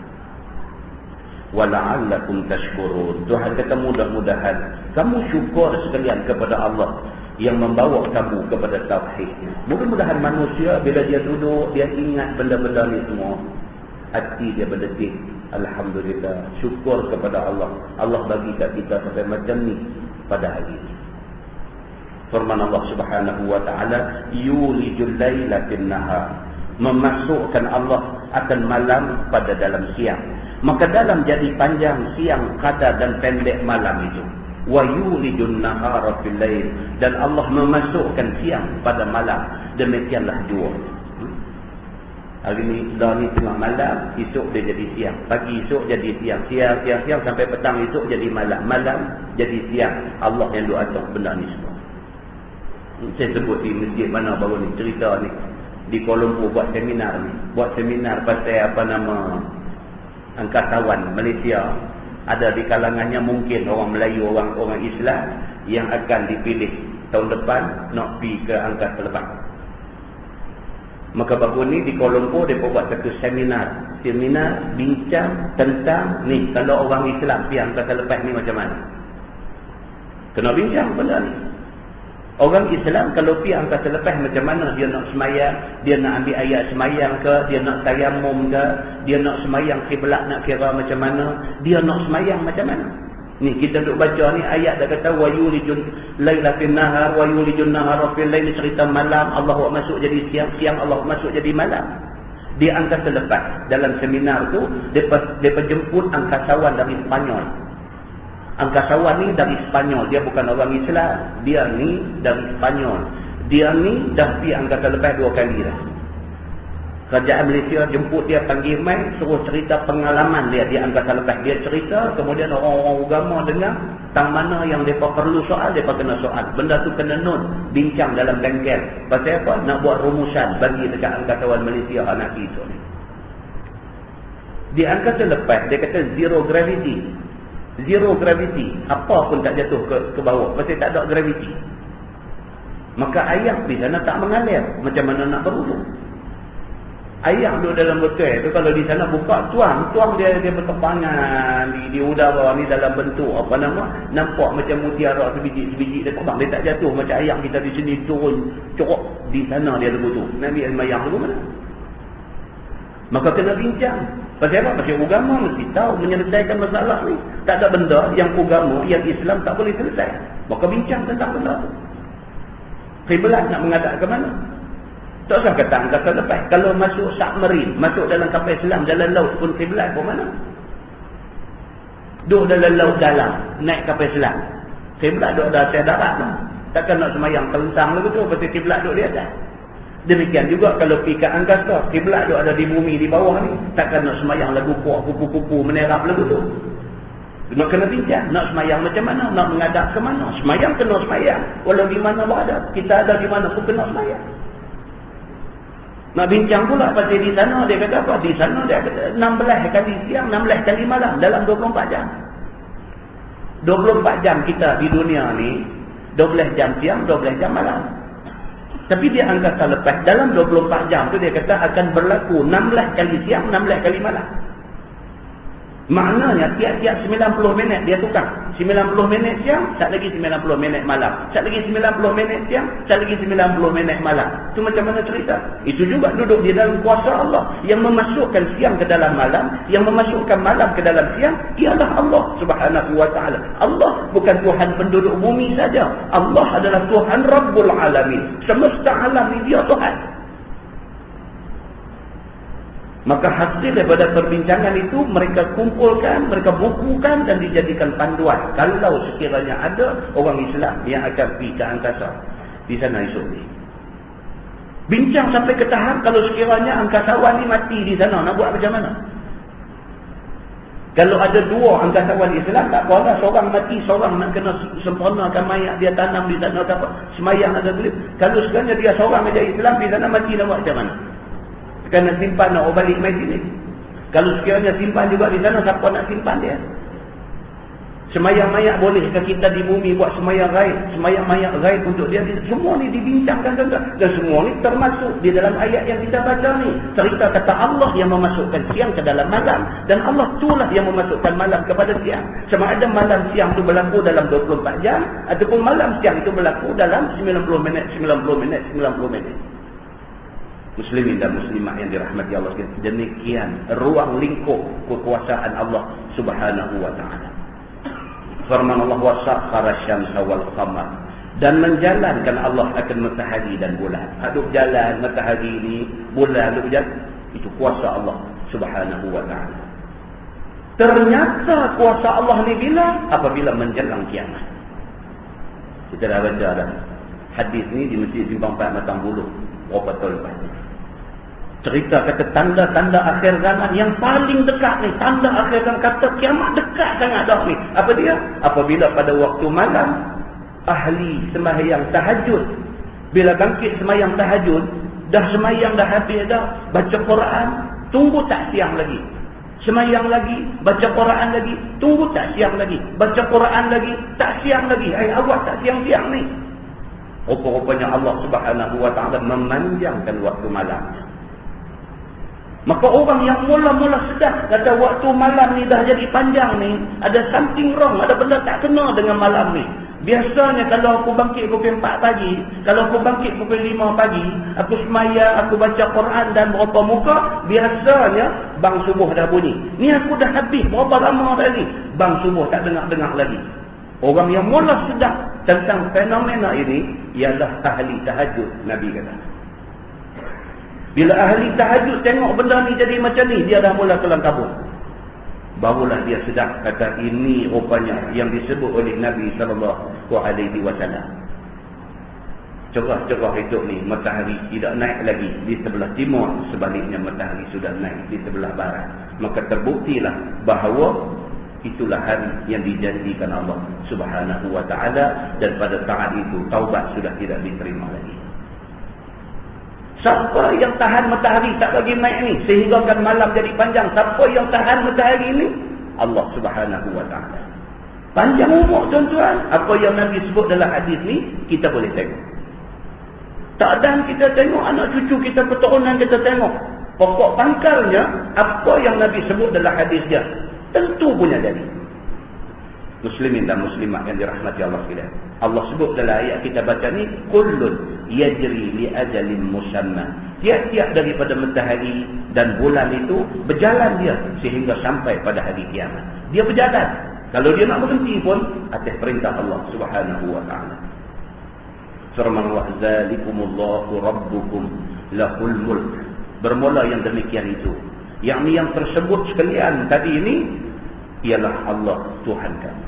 Wala'allakum tashkurun. Tuhan kata mudah-mudahan kamu syukur sekalian kepada Allah yang membawa kamu kepada tauhid. Mudah-mudahan manusia bila dia duduk, dia ingat benda-benda ni semua, hati dia berdetik, alhamdulillah, syukur kepada Allah. Allah bagi kat kita sampai macam ni pada hari ini. Firman Allah Subhanahu wa ta'ala, "Yulijul laila fin nahar." Memasukkan Allah akan malam pada dalam siang. Maka dalam jadi panjang siang, qadar dan pendek malam itu. Wa yulijun nahara fil lail. Dan Allah memasukkan siang pada malam. Demikianlah dua. Hari ni dah ni tengah malam, esok dia jadi siang. Pagi esok jadi siang. Siang sampai petang esok jadi malam. Malam jadi siang. Allah yang duk atur benda ni semua. Saya sebut di masjid mana baru ni cerita ni. Di Kuala Lumpur buat seminar ni. Buat seminar pasal apa nama angkatawan Malaysia. Ada di kalangannya mungkin orang Melayu, orang Islam yang akan dipilih tahun depan nak pergi ke angkasa lepas. Maka baru ni di Kuala Lumpur dia buat satu seminar bincang tentang ni, kalau orang Islam pergi angkasa lepas ni macam mana. Kena bincang benda ni. Orang Islam kalau pergi angkasa lepas macam mana dia nak semayang, dia nak ambil ayat semayang ke, dia nak tayamum ke, dia nak semayang kiblat nak kira macam mana, dia nak semayang macam mana. Ni kita duk baca ni ayat dah kata wa yulijun laila fil nahar wa yulijun nahara fil lail, cerita malam Allah buat masuk jadi siang, siang Allah buat masuk jadi malam. Di angkasa lepas, dalam seminar tu, mereka jemput angkasawan dari Spanyol. Angkasawan ni dari Spanyol, dia bukan orang Islam. Dia ni dari Spanyol. Dia ni dah pergi angkasa lepas 2 kali dah. Kerajaan Malaysia jemput dia, panggil mai, suruh cerita pengalaman dia di angkasa lepas. Dia cerita, kemudian orang-orang agama dengar, tang mana yang mereka perlu soal, mereka kena soal. Benda tu kena note, bincang dalam bengkel. Pasal apa? Nak buat rumusan bagi dekat angkasawan Malaysia anak itu ni. Di angkasa lepas, dia kata zero gravity. Zero gravity. Apa pun tak jatuh ke bawah. Pasal tak ada gravity. Maka air di sana tak mengalir. Macam mana nak berwuduk? Air duduk dalam botol tu, kalau di sana buka, tuang dia bertepangan di udara ni dalam bentuk apa nama, nampak macam mutiara sebiji dia terbang. Dia tak jatuh macam air kita di sini turun corok. Di sana dia berwuduk. Nabi al-Mayang tu mana? Maka kena bincang. Pasal apa? Pasal agama mesti tahu menyelesaikan masalah ni. Tak ada benda yang agama, yang Islam tak boleh selesai. Maka bincang tentang benda tu. Kiblat nak menghadap ke mana? Tak usah kata angkasa lepas. Kalau masuk submarine, masuk dalam kapal selam, dalam laut pun kiblat ke mana? Duduk dalam laut dalam, naik kapal selam. Kiblat duduk dah atas darat lah. Takkan nak semayang kelentang lagu tu, pasal kiblat duduk di atas. Demikian juga kalau pergi ke angkasa, kiblat duduk ada di bumi di bawah ni. Takkan nak semayang lagu kupu-kupu menerap lagu tu. Nak kena bincang, nak semayang macam mana, nak menghadap ke mana. Semayang kena semayang, walau di mana berada. Kita ada di mana pun kena semayang. Nak bincang pula pasal di sana dia kata apa? Di sana dia kata 16 kali siang, 16 kali malam dalam 24 jam. 24 jam kita di dunia ni, 12 jam siang, 12 jam malam. Tapi dia angkasa lepas, dalam 24 jam tu dia kata akan berlaku 16 kali siang, 16 kali malam. Maknanya tiap-tiap 90 minit dia tukar. 90 minit siang, sat lagi 90 minit malam. Sat lagi 90 minit siang, sat lagi 90 minit malam. Itu macam mana cerita? Itu juga duduk di dalam kuasa Allah. Yang memasukkan siang ke dalam malam, yang memasukkan malam ke dalam siang, ialah Allah Subhanahu wa ta'ala. Allah bukan Tuhan penduduk bumi saja. Allah adalah Tuhan Rabbul Alamin. Semesta alam ni dia Tuhan. Maka hasil daripada perbincangan itu mereka kumpulkan, mereka bukukan dan dijadikan panduan. Kalau sekiranya ada orang Islam yang akan pergi ke angkasa di sana esok ni. Bincang sampai ke tahap kalau sekiranya angkasawan ni mati di sana, nak buat macam mana? Kalau ada 2 angkasawan Islam, tak apa, seorang mati, seorang nak kena sempurnakan mayat dia tanam di sana ke apa, semayang ada boleh. Kalau sekiranya dia seorang aja Islam di sana mati, nak buat macam mana? Kena simpan, nak balik mai sini. Kalau sekiranya simpan juga di sana, siapa nak simpan dia? Semayang mayat boleh ke kita di bumi buat semayang gaib, semayang mayat gaib untuk dia? Semua ni dibincangkan dan semua ni termasuk di dalam ayat yang kita baca ni. Cerita kata Allah yang memasukkan siang ke dalam malam, dan Allah itulah yang memasukkan malam kepada siang. Sama ada malam siang itu berlaku dalam 24 jam ataupun malam siang itu berlaku dalam 90 minit. Muslimin dan muslimah yang dirahmati Allah, demikian ruang lingkup kekuasaan Allah Subhanahu wa ta'ala. Firman Allah, wasakhara syamsa wal qamar, dan menjalankan Allah akan matahari dan bulan. Aduk jalan matahari ini, bulan aduk jalan, itu kuasa Allah Subhanahu wa ta'ala. Ternyata kuasa Allah ni bila? Apabila menjelang kiamat. Kita dah baca dah hadis ni di Masjid Simpang 4 Matang Buluh berapa tahun lepas. Cerita kata tanda-tanda akhir zaman yang paling dekat ni, tanda akhir zaman, kata kiamat dekat sangat dah ni. Apa dia? Apabila pada waktu malam ahli sembahyang tahajud, bila bangkit sembahyang tahajud, dah sembahyang dah habis dah, baca Quran, tunggu tak siang lagi. Sembahyang lagi, baca Quran lagi, tunggu tak siang lagi. Baca Quran lagi, tak siang lagi. Awak tak siang-siang ni. Rupa-rupanya Allah Subhanahu wa ta'ala memanjangkan waktu malamnya. Maka orang yang mula-mula sedar kata waktu malam ni dah jadi panjang ni, ada something wrong, ada benda tak kena dengan malam ni. Biasanya kalau aku bangkit pukul 4 pagi, kalau aku bangkit pukul 5 pagi, aku semaya, aku baca Quran dan berapa muka, biasanya bang subuh dah bunyi. Ni aku dah habis berapa lama tadi, bang subuh tak dengar-dengar lagi. Orang yang mula sedar tentang fenomena ini ialah ahli tahajud, Nabi kata. Bila ahli tahajud tengok benda ni jadi macam ni, dia dah mula kelam kabut. Barulah dia sedar, kata ini rupanya yang disebut oleh Nabi SAW. Cerah-cerah hidup ni, matahari tidak naik lagi di sebelah timur, sebaliknya matahari sudah naik di sebelah barat. Maka terbuktilah bahawa itulah hari yang dijanjikan Allah Subhanahu wa ta'ala, dan pada saat itu taubat sudah tidak diterima lagi. Siapa yang tahan matahari tak bagi naik ni sehingga kan malam jadi panjang? Siapa yang tahan matahari ni? Allah Subhanahu wa ta'ala. Panjang umur tuan-tuan. Apa yang Nabi sebut dalam hadis ni kita boleh tengok. Tak ada kita tengok, anak cucu kita, keturunan kita tengok. Pokok pangkalnya apa yang Nabi sebut dalam hadis dia tentu punya jadi. Muslimin dan muslimat yang dirahmati Allah sekalian, Allah sebut dalam ayat kita baca ni, kullun yajri li ajalin musamma. Tiap-tiap daripada matahari dan bulan itu berjalan dia sehingga sampai pada hari kiamat. Dia berjalan. Kalau dia nak berhenti pun atas perintah Allah Subhanahu wa ta'ala. Firman Allah, zalikumullahu rabbukum lahul mulk. Bermula yang demikian itu, yakni yang tersebut sekalian tadi ini ialah Allah Tuhan kamu.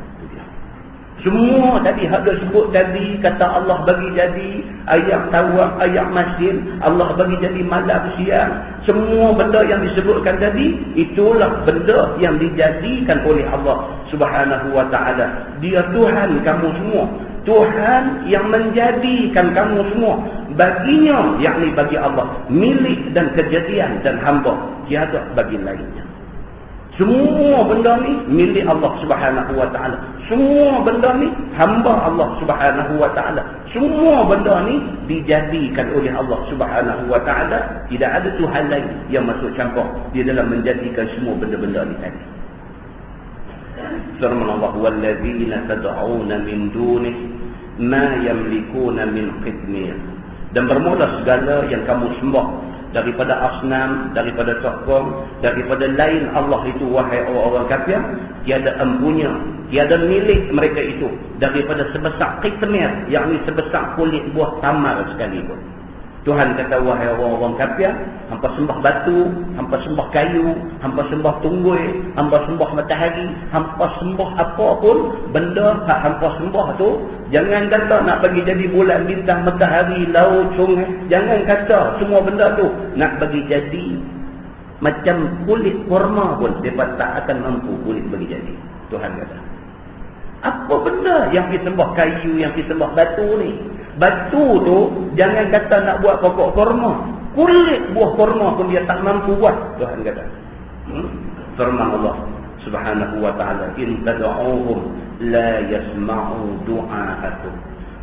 Semua tadi hak dia sebut tadi, kata Allah bagi jadi ayat tawaf, ayat masin, Allah bagi jadi malam siang, semua benda yang disebutkan tadi itulah benda yang dijadikan oleh Allah Subhanahu wa ta'ala. Dia Tuhan kamu semua, Tuhan yang menjadikan kamu semua. Baginya, yakni bagi Allah, milik dan kejadian dan hamba, tiada bagi lainnya. Semua benda ni milik Allah Subhanahu wa ta'ala. Semua benda ni hamba Allah Subhanahu wa ta'ala. Semua benda ni dijadikan oleh Allah Subhanahu wa ta'ala. Tidak ada Tuhan lain yang masuk campur di dalam menjadikan semua benda-benda ni tadi. Firman Allah, wallazina tad'una min dunih ma yamlikuna min qitmir. Dan bermula segala yang kamu sembah daripada asnam, daripada sokong, daripada lain Allah itu, wahai orang-orang kafir, tiada empunya, tiada milik mereka itu daripada sebesar qitmir, yakni sebesar kulit buah tamar sekalipun. Tuhan kata, wahai orang-orang kafir, hampa sembah batu, hampa sembah kayu, hampa sembah tunggui, hampa sembah matahari, hampa sembah apa pun benda hak hampa sembah tu, jangan kata nak bagi jadi bulan, bintang, matahari, laut, sungai. Jangan kata semua benda tu nak bagi jadi macam kulit kurma pun, mereka tak akan mampu kulit bagi jadi. Tuhan kata, apa benda yang kita sembah kayu, yang kita sembah batu ni? Batu tu jangan kata nak buat pokok kurma, kulit buah kurma pun dia tak mampu buat. Tuhan kata. Firman Allah Subhanahu wa ta'ala, in tad'uhum la yasma'u du'aakum.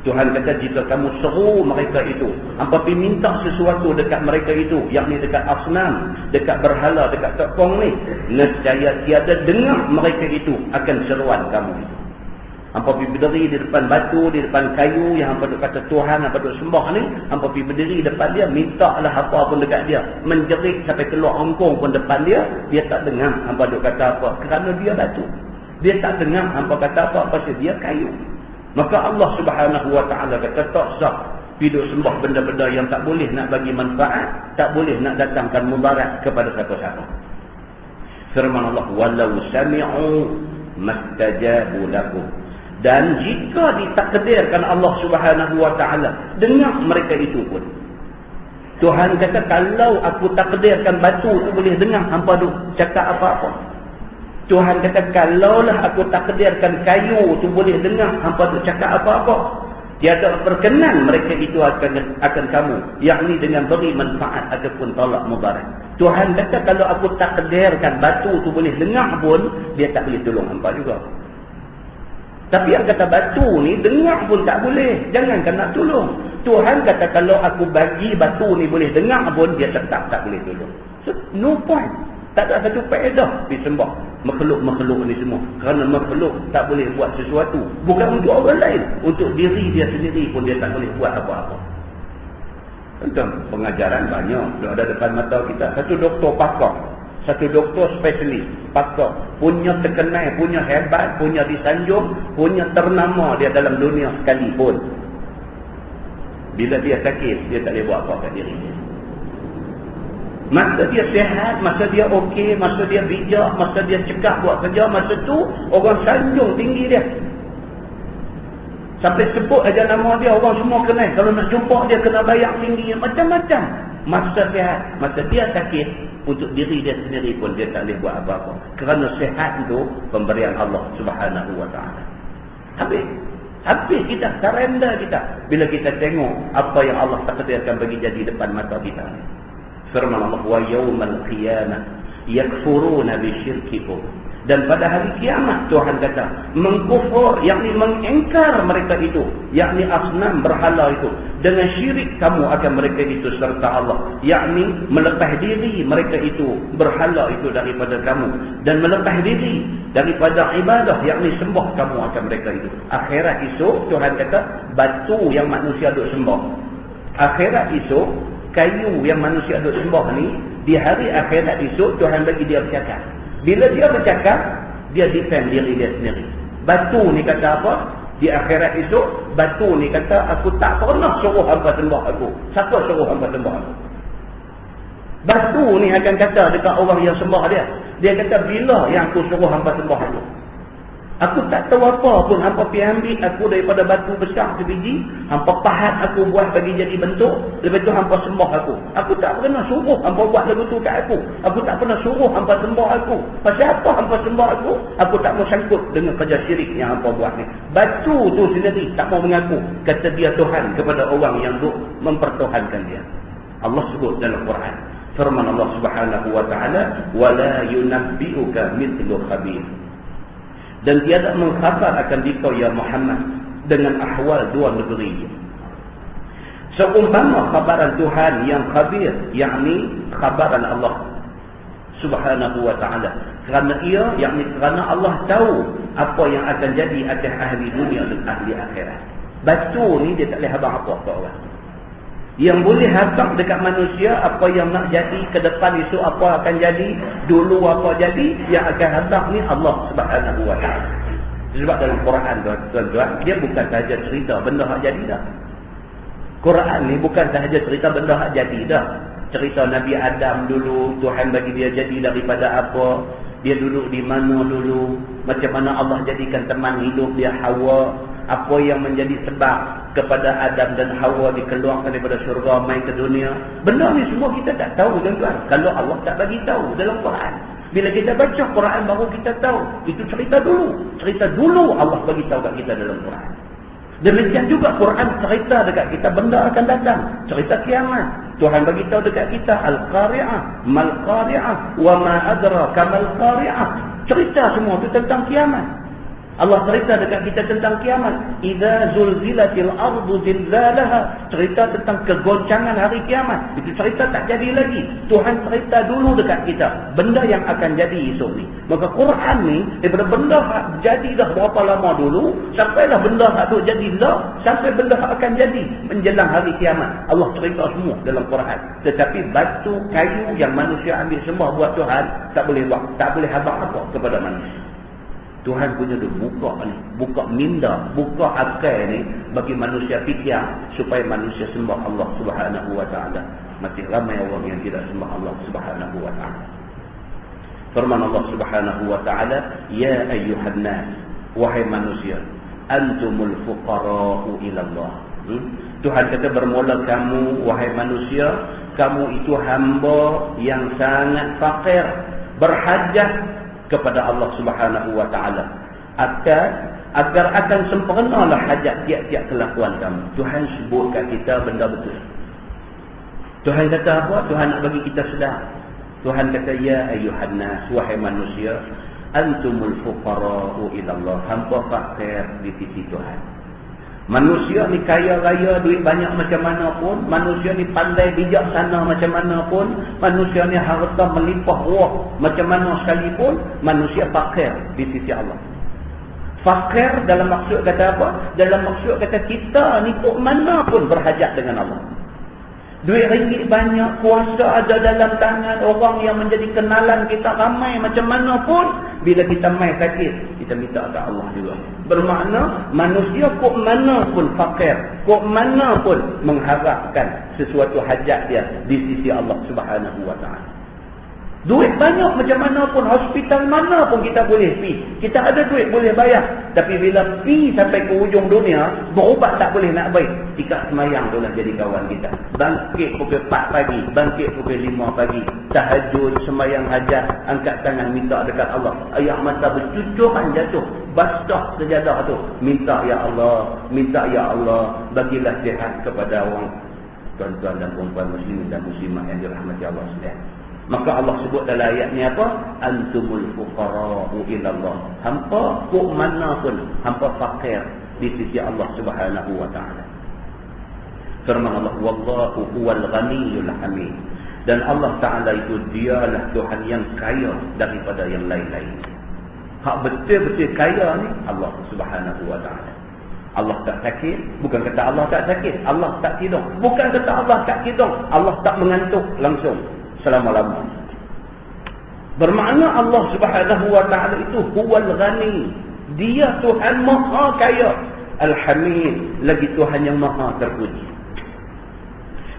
Tuhan kata, jika kamu seru mereka itu, hampa pergi minta sesuatu dekat mereka itu, yakni dekat asnam, dekat berhala, dekat tokong ni, nescaya tiada dengar mereka itu akan seruan kamu itu. Hampa pergi berdiri di depan batu, di depan kayu yang hampa duk kata Tuhan, hampa duk sembah ni, hampa pergi berdiri depan dia, minta lah apa pun dekat dia, menjerit sampai keluar ongkong pun depan dia, dia tak dengar hampa duk kata apa, kerana dia batu. Dia tak dengar hampa kata apa, pasal dia kayu. Maka Allah Subhanahu wa ta'ala kata, tak sah hidup sembah benda-benda yang tak boleh nak bagi manfaat, tak boleh nak datangkan mudarat kepada siapa-siapa. Firman Allah, walau sami'u mastajabu lakum. Dan jika ditakdirkan Allah Subhanahu wa ta'ala dengar mereka itu pun, Tuhan kata, kalau aku takdirkan batu tu boleh dengar hampa duk cakap apa-apa. Tuhan kata, kalaulah aku takdirkan kayu tu boleh dengar hampa duk cakap apa-apa, tiada perkenan mereka itu akan kamu, yakni dengan beri manfaat ataupun tolak mudarat. Tuhan kata, kalau aku takdirkan batu tu boleh dengar pun, dia tak boleh tolong hampa juga. Tapi yang kata batu ni dengar pun tak boleh, jangankan nak tolong. Tuhan kata, kalau aku bagi batu ni boleh dengar pun, dia tetap tak boleh tolong. So, no point. Tak ada satu faedah disembah makhluk-makhluk ni semua. Kerana makhluk tak boleh buat sesuatu. Bukan untuk orang lain, untuk diri dia sendiri pun dia tak boleh buat apa-apa. Tentang pengajaran banyak ada depan mata kita. Satu doktor pakar, satu doktor spesialis pakar, punya terkenal, punya hebat, punya disanjung, punya ternama dia dalam dunia sekalipun, bila dia sakit, dia tak boleh buat apa kat diri dia. Masa dia sihat, masa dia okey, masa dia bijak, masa dia cekap buat kerja, masa tu orang sanjung tinggi dia. Sampai sebut aja nama dia, orang semua kenal. Kalau nak jumpa dia kena bayar tinggi, macam-macam. Masa sihat, masa dia sakit, untuk diri dia sendiri pun dia tak boleh buat apa-apa. Kerana sihat itu pemberian Allah Subhanahu wa ta'ala. Habis kita, surrender kita bila kita tengok apa yang Allah takdirkan bagi jadi depan mata kita. Firman Allah, wa yawmal qiyamah yakfuruna bisyirkikum. Dan pada hari kiamat Tuhan kata mengkufur, yakni mengingkar mereka itu, yakni asnam berhala itu, dengan syirik kamu akan mereka itu serta Allah, yakni melepas diri mereka itu berhala itu daripada kamu, dan melepas diri daripada ibadah, yakni sembah kamu akan mereka itu. Akhirat esok Tuhan kata batu yang manusia duk sembah, akhirat esok kayu yang manusia duk sembah ni, di hari akhirat esok Tuhan bagi dia bercakap. Bila dia bercakap, dia defend diri dia sendiri. Batu ni kata apa? Di akhirat esok, batu ni kata aku tak pernah suruh hamba sembah aku. Siapa suruh hamba sembah aku? Batu ni akan kata dekat orang yang sembah dia. Dia kata bila yang aku suruh hamba sembah aku? Aku tak tahu apa pun, hampa pergi ambil aku daripada batu besar sebiji, hampa pahat aku buat bagi jadi bentuk, lepas tu hampa sembah aku. Aku tak pernah suruh hampa buat lagu tu kat aku. Aku tak pernah suruh hampa sembah aku. Pasal apa hampa sembah aku? Aku tak mau sangkut dengan kerja syirik yang hampa buat ni. Batu tu sendiri tak mau mengaku, kata dia Tuhan kepada orang yang duk mempertuhankan dia. Allah sebut dalam Quran, firman Allah Subhanahu wa ta'ala, wala yunabbi'uka mithlu khabir. Dan tiada mengkhabar akan dikau ya Muhammad dengan ahwal dua negeri. Seumpama khabaran Tuhan yang khabir, yakni khabaran Allah Subhanahu wa ta'ala. Kerana ia, yakni kerana Allah tahu apa yang akan jadi atas ahli dunia dan ahli akhirat. Batu ni dia tak boleh habang apa ke orang. Yang boleh habang dekat manusia apa yang nak jadi ke depan esok, apa akan jadi, dulu apa jadi, yang akan habang ni Allah Subhanahu wa ta'ala. Sebab dalam Quran tuan-tuan, dia bukan sahaja cerita benda hak jadi dah. Quran ni bukan sahaja cerita benda hak jadi dah. Cerita Nabi Adam dulu, Tuhan bagi dia jadi daripada apa, dia duduk di mana dulu, macam mana Allah jadikan teman hidup dia Hawa, apa yang menjadi sebab kepada Adam dan Hawa dikeluarkan daripada syurga main ke dunia. Benda ni semua kita tak tahu tuan-tuan, kalau Allah tak bagi tahu dalam Quran. Bila kita baca Quran baru kita tahu. Itu cerita dulu. Cerita dulu Allah bagi tahu kat kita dalam Quran. Demikian juga Quran cerita dekat kita benda akan datang. Cerita kiamat. Tuhan bagi tahu dekat kita Al-Qari'ah, Mal-Qari'ah, wa ma adraka Mal-Qari'ah. Cerita semua itu tentang kiamat. Allah cerita dekat kita tentang kiamat. Idza zulzilatil ardu zilzalaha. Cerita tentang kegoncangan hari kiamat. Itu cerita tak jadi lagi. Tuhan cerita dulu dekat kita benda yang akan jadi esok ni. Maka Quran ni daripada benda jadi dah berapa lama dulu, sampailah benda tu jadi dah, sampai benda akan jadi menjelang hari kiamat. Allah cerita semua dalam Quran. Tetapi batu kayu yang manusia ambil sembah buat Tuhan tak boleh buat, tak boleh habaq apa kepada manusia. Tuhan punya tu buka minda, buka akal ni bagi manusia fikir supaya manusia sembah Allah Subhanahu wa ta'ala. Masih ramai orang yang tidak sembah Allah Subhanahu wa ta'ala. Firman Allah Subhanahu wa ta'ala, ya ayyuhan nas, wahai manusia, antumul fuqara'u ila Allah. Tuhan kata bermula kamu wahai manusia, kamu itu hamba yang sangat fakir, berhajat kepada Allah Subhanahu wa ta'ala, agar akan sempurnalah hajat tiap-tiap kelakuan kamu. Tuhan sebut kat kita benda betul. Tuhan kata apa? Tuhan nak bagi kita sedar. Tuhan kata ya ayyuhan nas, wahai manusia, antumul fuqara'u ila Allah, hamba fakir di sisi Tuhan. Manusia ni kaya raya, duit banyak macam mana pun, manusia ni pandai bijaksana macam mana pun, manusia ni harta melimpah ruah macam mana sekalipun, manusia fakir di sisi Allah. Fakir dalam maksud kata apa? Dalam maksud kata kita ni kok mana pun berhajat dengan Allah. Duit ringgit banyak, kuasa ada dalam tangan, orang yang menjadi kenalan kita ramai macam mana pun, bila kita mai sakit, kita minta ke Allah juga. Bermakna manusia kok mana pun fakir, kok mana pun mengharapkan sesuatu hajat dia di sisi Allah Subhanahu wa taala. Duit banyak macam mana pun, hospital mana pun kita boleh pergi. Kita ada duit boleh bayar. Tapi bila pergi sampai ke ujung dunia, berubat tak boleh nak baik. Tikar semayang itulah jadi kawan kita. Bangkit pukul 4 pagi, bangkit pukul 5 pagi. Tahajud, semayang hajat, angkat tangan minta dekat Allah. Air mata bercucuran jatuh. Basah sejadah tu. Minta ya Allah, bagilah sihat kepada orang tuan-tuan dan perempuan muslimin dan muslimat yang dirahmati Allah sekalian. Maka Allah sebut dalam ayat ni apa? Antumul fuqara'u ilallah. Hampa kok mana pun, hampa fakir di sisi Allah Subhanahu wa taala. Firman Allah, wallahu huwal ghaniyyul hamid. Dan Allah Taala itu dialah Tuhan yang kaya daripada yang lain-lain. Hak betul-betul kaya ni Allah Subhanahu wa taala. Allah tak sakit, bukan kata Allah tak sakit. Allah tak tidur, bukan kata Allah tak tidur. Allah tak mengantuk langsung selama-lama. Bermakna Allah Subhanahu wa taala itu huwal ghani. Dia Tuhan maha kaya. Al-Hamid, lagi Tuhan yang maha terpuji.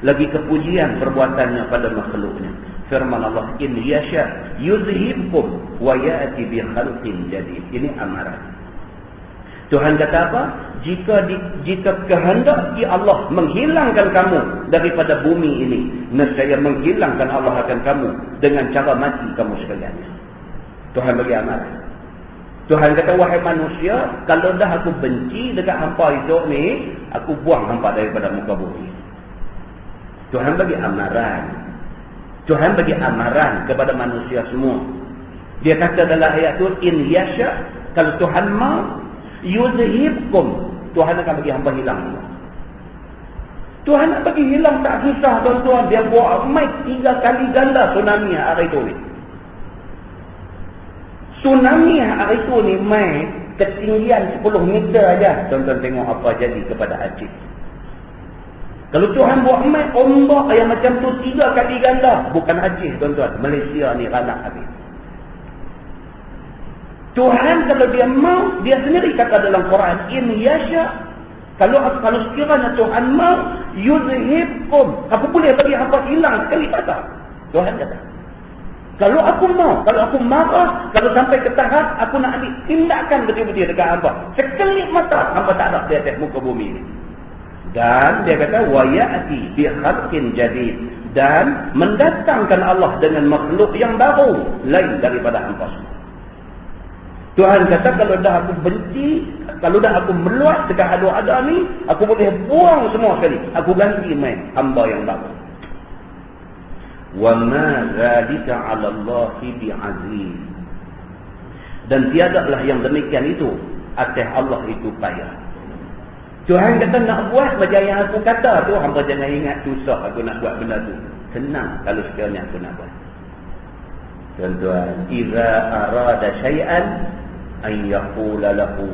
Lagi kepujian perbuatannya pada makhluknya. Firman Allah, in yasha yuzhibkum wa ya'ti bi khalqin jadid. Ini amaran. Tuhan kata apa? Jika kehendaki Allah menghilangkan kamu daripada bumi ini, nescaya menghilangkan Allah akan kamu dengan cara mati kamu sekalian. Tuhan bagi amaran. Tuhan kata, wahai manusia, kalau dah aku benci dekat hampa hidup ni, aku buang hampa daripada muka bumi. Tuhan bagi amaran. Tuhan bagi amaran kepada manusia semua. Dia kata dalam ayat tu, in yasha, kalau Tuhan mau, yuzhibkum, Tuhan akan bagi hamba hilang. Tuhan nak bagi hilang tak susah tuan-tuan. Dia buat mic 3 kali ganda tsunami hari itu ni. Tsunami hari itu ni mic ketinggian 10 meter aja. Tuan-tuan tengok apa jadi kepada Aceh. Kalau Tuhan buat mic ombak yang macam tu 3 kali ganda, bukan Aceh tuan-tuan, Malaysia ni ranak habis. Tuhan kalau dia mau, dia sendiri kata dalam Quran, in yasha, kalau sekiranya Tuhan mau, yuzhibkum, aku boleh bagi hampa hilang sekali mata. Tuhan kata, kalau aku mau, kalau aku marah, kalau sampai ke tahap aku nak ambil tindakan betul-betul dekat hampa, sekali mata hampa tak ada di atas muka bumi ini. Dan dia kata, wa ya'ti bi khalqin jadid, dan mendatangkan Allah dengan makhluk yang baru lain daripada hampa semua. Tuhan kata, kalau dah aku benci, kalau dah aku meluat dekat ada ni, aku boleh buang semua sekali. Aku ganti main hamba yang baru. Wa ma zalika 'ala Allahi bi'aziz. Dan tiadalah yang demikian itu atas Allah itu payah. Tuhan kata nak buat macam yang aku kata tu, hamba jangan ingat susah aku nak buat benda tu. Senang kalau sekiranya aku nak buat. Tuan-tuan, idza arada syai'an an yaqula lahu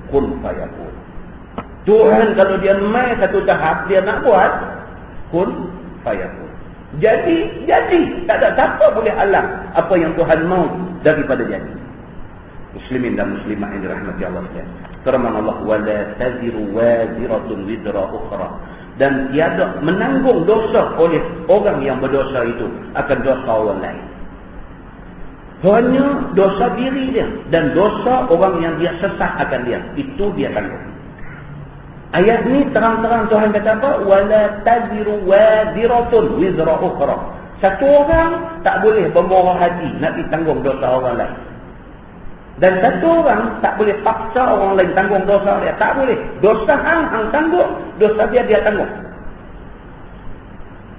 kun fayakun. Tuhan kalau dia mai satu tahap, dia nak buat kun fayakun. Jadi tak ada siapa boleh halang apa yang Tuhan mau daripada jadi. Muslimin dan muslimat yang dirahmati Allah sekalian. Firman Allah, wala taziru waziratun wizra ukhra, dan tiada menanggung dosa oleh orang yang berdosa itu akan dosa orang lain. Hanya dosa diri dia dan dosa orang yang dia sesat akan dia, itu dia tanggung. Ayat ni terang-terang Tuhan kata apa? Wala taziru waziratun wizra ukhra. Satu orang tak boleh bermurah hati nak ditanggung dosa orang lain. Dan satu orang tak boleh paksa orang lain tanggung dosa dia. Tak boleh. Dosa hang tanggung, dosa dia tanggung.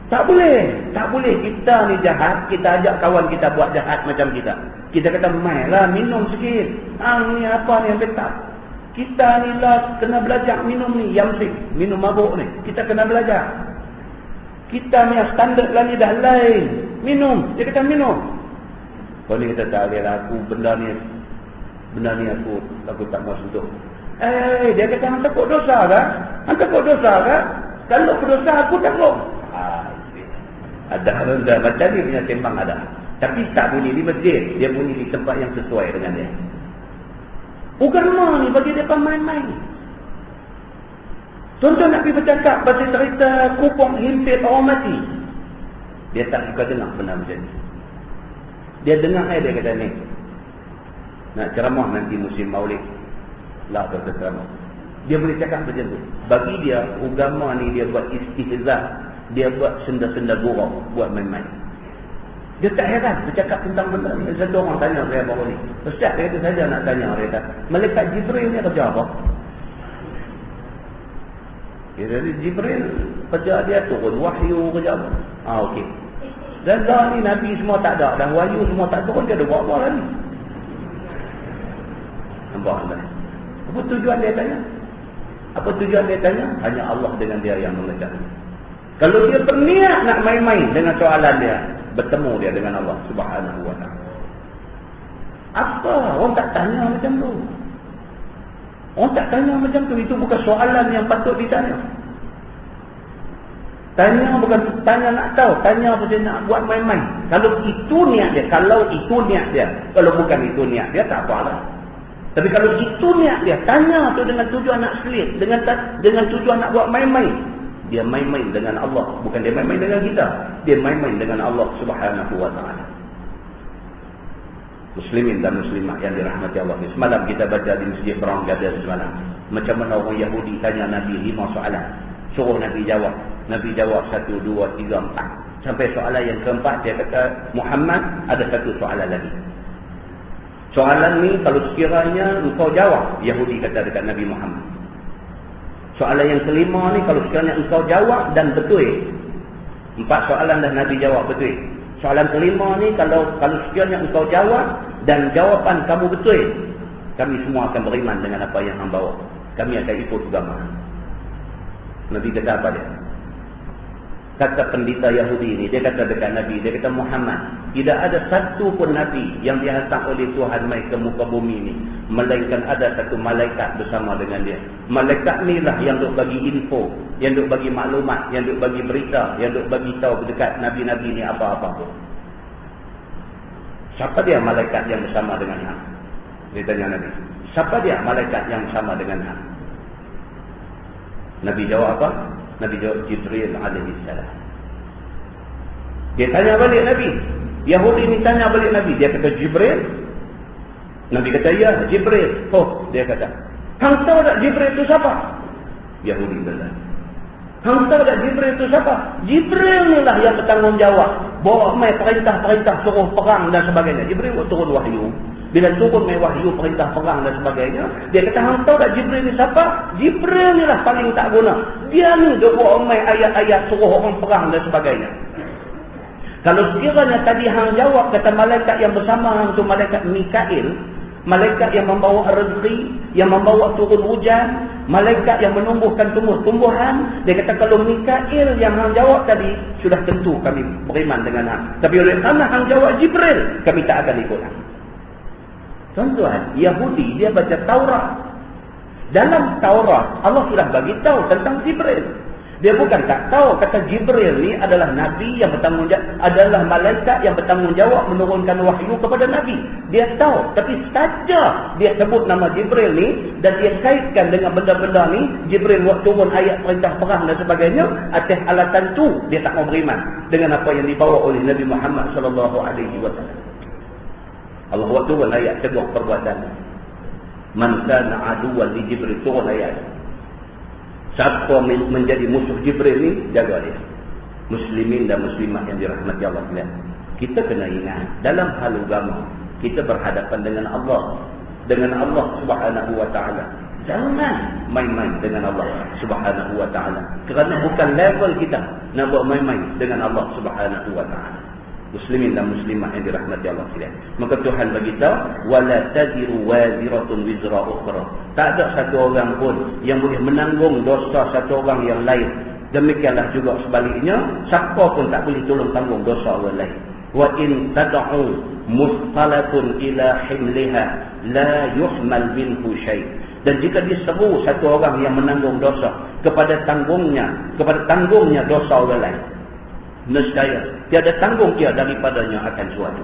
Tak boleh. Tak boleh. Kita ni jahat, kita ajak kawan kita buat jahat macam kita. Kita kata, mainlah minum sikit. Hang ni apa ni yang betul? Kita ni lah kena belajar minum ni, yamsik, minum mabuk ni. Kita kena belajar. Kita ni standard lah ni dah lain. Minum. Dia kata minum. Kau ni kata tak boleh lah, aku benda ni aku tak mau sentuh. Dia kata hang takut dosa kan? Hang takut dosa kan? Kalau berdosa aku takut. Ada benda macam ni punya sembang ada. Tapi tak bunyi di masjid, dia bunyi di tempat yang sesuai dengan dia. Agama ni bagi mereka main-main. Contoh Nabi bercakap pasal cerita kupang himpit orang mati. Dia tak suka dengar benda macam ni. Dia dengar dia kata ni, nak ceramah nanti musim maulid lah berceramah. Dia boleh cakap macam tu. Bagi dia, agama ni dia buat istihzah, dia buat senda-senda gurau, buat main-main. Dia tak heran bercakap tentang benda ni. Satu orang tanya saya baru ni, Ustaz, dia kata saja nak tanya, dia kata, Malaikat Jibril ni kerja apa? Jadi Jibril kerja dia turun wahyu kerja apa? Okey. Dan dah ni Nabi semua tak ada, dan wahyu semua tak turun, dia ada buat apa lagi? Nampak tak? Apa tujuan dia tanya? Apa tujuan dia tanya? Hanya Allah dengan dia yang mengetahui. Kalau dia berniat nak main-main dengan soalan dia, bertemu dia dengan Allah Subhanahu wa ta'ala. Apa? Orang tak tanya macam tu. Orang tak tanya macam tu. Itu bukan soalan yang patut ditanya. Tanya bukan tanya nak tahu, tanya apa dia nak buat main-main. Kalau itu niat dia, kalau itu niat dia, kalau bukan itu niat dia, tak apalah. Tapi kalau itu niat dia, tanya tu dengan tujuan nak selit, dengan tujuan nak buat main-main. Dia main-main dengan Allah, bukan dia main-main dengan kita. Dia main-main dengan Allah Subhanahu wa ta'ala. Muslimin dan muslimat yang dirahmati Allah. Semalam kita baca di Masjid Brown Garden semalam, macam mana orang Yahudi tanya Nabi 5 soalan. Suruh Nabi jawab. Nabi jawab 1, 2, 3, 4. Sampai soalan yang keempat, dia kata, Muhammad, ada satu soalan lagi. Soalan ni kalau sekiranya engkau jawab, Yahudi kata dekat Nabi Muhammad. Soalan yang kelima ni kalau sekiranya engkau jawab dan betul. 4 soalan dah Nabi jawab betul. Soalan kelima ni kalau sekiranya engkau jawab dan jawapan kamu betul, kami semua akan beriman dengan apa yang hang bawa. Kami akan ikut agama. Nabi kata apa dia? Kata pendeta Yahudi ni, dia kata dekat Nabi, dia kata, Muhammad, tidak ada satu pun Nabi yang dihantar oleh Tuhan mai ke muka bumi ni, melainkan ada satu malaikat bersama dengan dia. Malaikat ni lah yang duk bagi info, yang duk bagi maklumat, yang duk bagi berita, yang duk bagi tahu dekat Nabi-Nabi ni apa-apa pun. Siapa dia malaikat yang bersama dengan hang? Dia tanya Nabi. Siapa dia malaikat yang bersama dengan hang? Nabi jawab apa? Nabi jawab Jibril alaihi salam. Dia tanya balik Nabi. Yahudi ni tanya balik Nabi. Dia kata Jibril. Nabi kata ya Jibril. Oh, dia kata, hang tahu tak Jibril itu siapa? Yahudi kata, hang tahu tak Jibril itu siapa? Jibril ni lah yang bertanggungjawab bawa mai perintah-perintah suruh perang dan sebagainya. Jibril buat turun wahyu. Bila turun mai wahyu perintah perang dan sebagainya, dia kata, hang tahu tak Jibril ni siapa? Jibril ni lah paling tak guna. Dia ni dia buat mai ayat-ayat suruh orang perang dan sebagainya. Kalau sekiranya tadi hang jawab kata malaikat yang bersama hang tu malaikat Mikail, malaikat yang membawa rezeki, yang membawa turun hujan, malaikat yang menumbuhkan tumbuh-tumbuhan, dia kata kalau Mikail yang hang jawab tadi, sudah tentu kami beriman dengan hang. Tapi oleh kerana hang jawab Jibril, kami tak akan ikut hang. Tuan-tuan, Yahudi dia baca Taurat. Dalam Taurat, Allah sudah bagi tahu tentang Jibril. Dia bukan tak tahu kata Jibril ni adalah Nabi yang bertanggungjawab, adalah malaikat yang bertanggungjawab menurunkan wahyu kepada Nabi. Dia tahu, tapi saja dia sebut nama Jibril ni dan dia kaitkan dengan benda-benda ni, Jibril buat turun ayat perintah perang dan sebagainya, atas alasan tu dia tak mau beriman dengan apa yang dibawa oleh Nabi Muhammad sallallahu alaihi wasallam. Allah buat turun ayat tegur perbuatan. Man kana aduwwan li Jibril, turun ayat. Siapa menjadi musuh Jibril ni, jaga dia. Muslimin dan muslimat yang dirahmati Allah sekalian. Kita kena ingat, dalam hal agama, kita berhadapan dengan Allah. Dengan Allah Subhanahu wa ta'ala. Jangan main-main dengan Allah Subhanahu wa ta'ala. Kerana bukan level kita nak buat main-main dengan Allah Subhanahu wa ta'ala. Muslimin dan muslimat yang dirahmati Allah sekalian. Maka Tuhan beritahu, wala taziru waziratun wizra ukhra. Tak ada satu orang pun yang boleh menanggung dosa satu orang yang lain. Demikianlah juga sebaliknya, siapa pun tak boleh tolong tanggung dosa orang lain. Wa in tad'u musqalatun ila himliha la yuhmal minhu syai'. Dan jika diseru satu orang yang menanggung dosa kepada tanggungnya dosa orang lain, nescaya tiada tanggung dia daripadanya akan suatu.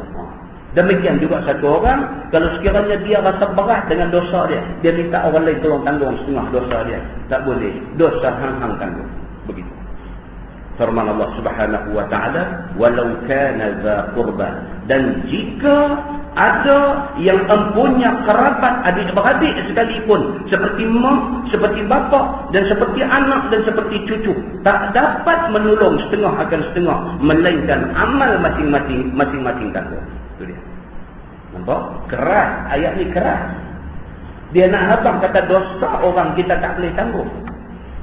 Demikian juga satu orang, kalau sekiranya dia rasa berat dengan dosa dia, dia minta orang lain tolong tanggung setengah dosa dia. Tak boleh. Dosa hang-hang tanggung. Begitu. Firman Allah Subhanahu wa taala, "Walau kana dza qurba." Dan jika ada yang empunya kerabat adik-beradik sekalipun, seperti mak, seperti bapa, dan seperti anak, dan seperti cucu, tak dapat menolong setengah akan setengah, melainkan amal masing-masing tanggung. Itu dia. Nampak? Keras. Ayat ni keras. Dia nak habang kata dosa orang kita tak boleh tanggung.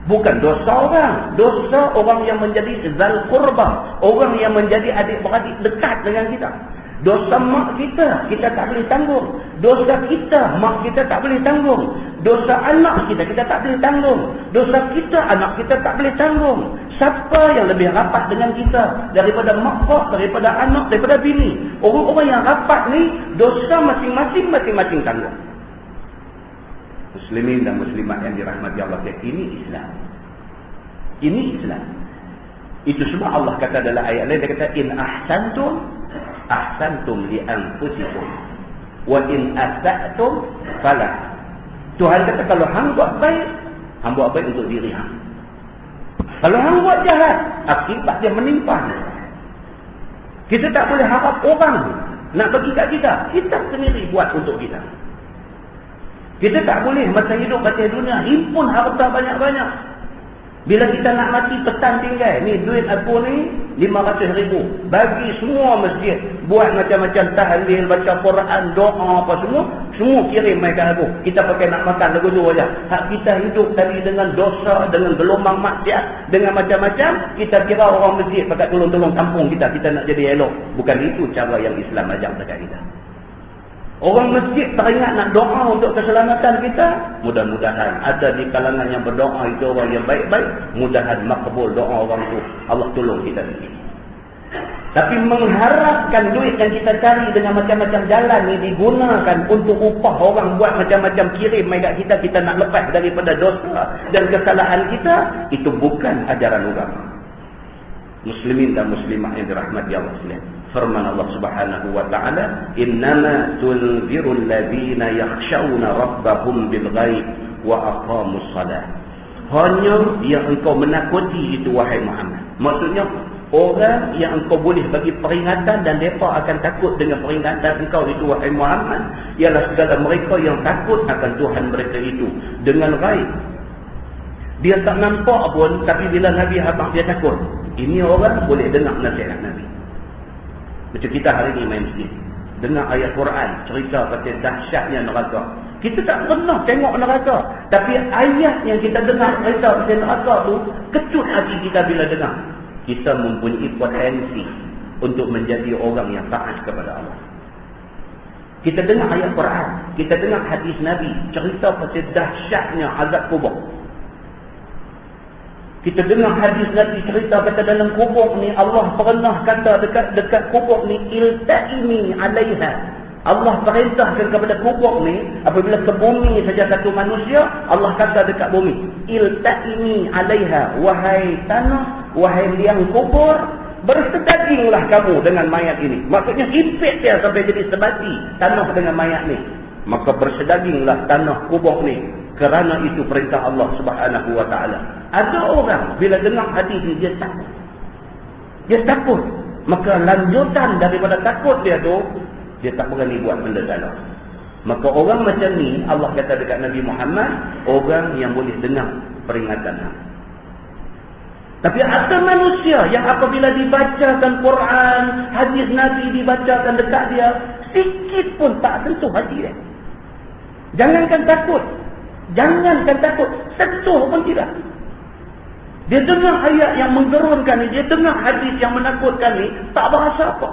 Bukan dosa orang. Dosa orang yang menjadi zal qurba. Orang yang menjadi adik-beradik dekat dengan kita. Dosa mak kita, kita tak boleh tanggung. Dosa kita, mak kita tak boleh tanggung. Dosa anak kita, kita tak boleh tanggung. Dosa kita, anak kita tak boleh tanggung. Siapa yang lebih rapat dengan kita daripada mak pak, daripada anak, daripada bini? Orang-orang yang rapat ni, dosa masing-masing tanggung. Muslimin dan muslimat yang dirahmati Allah, ini Islam. Ini Islam. Itu sebab Allah kata dalam ayat lain, dia kata in ahsantum li anfusikum wa in asa'tum falah. Tuhan kata kalau hang buat baik untuk diri hang. Kalau hang buat jahat, akibat dia menimpa. Kita tak boleh harap orang nak bagi kat kita. Kita sendiri buat untuk kita. Kita tak boleh masa hidup kat dunia himpun harta banyak-banyak. Bila kita nak mati pesan tinggal, ni duit aku ni 500,000. Bagi semua masjid, buat macam-macam tahlil, baca Quran, doa apa semua kirim mai kat aku. Kita pakai nak makan lagu tu aja. Hak kita hidup tadi dengan dosa, dengan gelombang maksiat, dengan macam-macam, kita kira orang masjid pakai tolong-tolong kampung kita nak jadi elok. Bukan itu cara yang Islam ajar dekat kita. Orang masjid teringat nak doa untuk keselamatan kita. Mudah-mudahan ada di kalangan yang berdoa itu orang yang baik-baik. Mudahan makbul doa orang itu. Allah tolong kita sikit. Tapi mengharapkan duit yang kita cari dengan macam-macam jalan ni digunakan untuk upah orang buat macam-macam kirim mai kat kita, kita nak lepas daripada dosa dan kesalahan kita, itu bukan ajaran agama. Muslimin dan muslimah yang dirahmati Allah sekalian. Firman Allah Subhanahu wa taala, "Innama tunzirul ladzina yakhshawna rabbahum bil ghaib wa aqamus shalah." Hanya yang engkau menakuti itu wahai Muhammad. Maksudnya orang yang engkau boleh bagi peringatan dan mereka akan takut dengan peringatan engkau itu wahai Muhammad, ialah segala mereka yang takut akan Tuhan mereka itu dengan ghaib. Dia tak nampak pun, tapi bila Nabi habaq dia takut. Ini orang boleh dengar nasihat Nabi. Macam kita hari ni main masjid, dengar ayat Quran cerita pasal dahsyatnya neraka. Kita tak pernah tengok neraka, tapi ayat yang kita dengar cerita pasal neraka tu kecut hati kita bila dengar. Kita mempunyai potensi untuk menjadi orang yang taat kepada Allah. Kita dengar ayat Quran, kita dengar hadis Nabi cerita pasal dahsyatnya azab kubur. Kita dengar hadis Nabi cerita kata dalam kubur ni Allah pernah kata dekat kubur ni iltaimi alaiha. Allah perintahkan kepada kubur ni, apabila ke bumi saja satu manusia, Allah kata dekat bumi, iltaimi alaiha, wahai tanah, wahai liang kubur, bersedaginglah kamu dengan mayat ini. Maksudnya impit dia sampai jadi sebati tanah dengan mayat ni. Maka bersedaginglah tanah kubur ni. Kerana itu perintah Allah Subhanahu wa taala. Ada orang bila dengar hadis ni dia takut. Dia takut. Maka lanjutan daripada takut dia tu, dia tak berani buat benda salah. Maka orang macam ni Allah kata dekat Nabi Muhammad, orang yang boleh dengar peringatan. Tapi ada manusia yang apabila dibacakan Quran, hadis Nabi dibacakan dekat dia, sikit pun tak sentuh hati dia. Jangankan takut, sentuh pun tidak. Dia dengar ayat yang menggerunkan ni, dia dengar hadis yang menakutkan ni, tak berasa apa.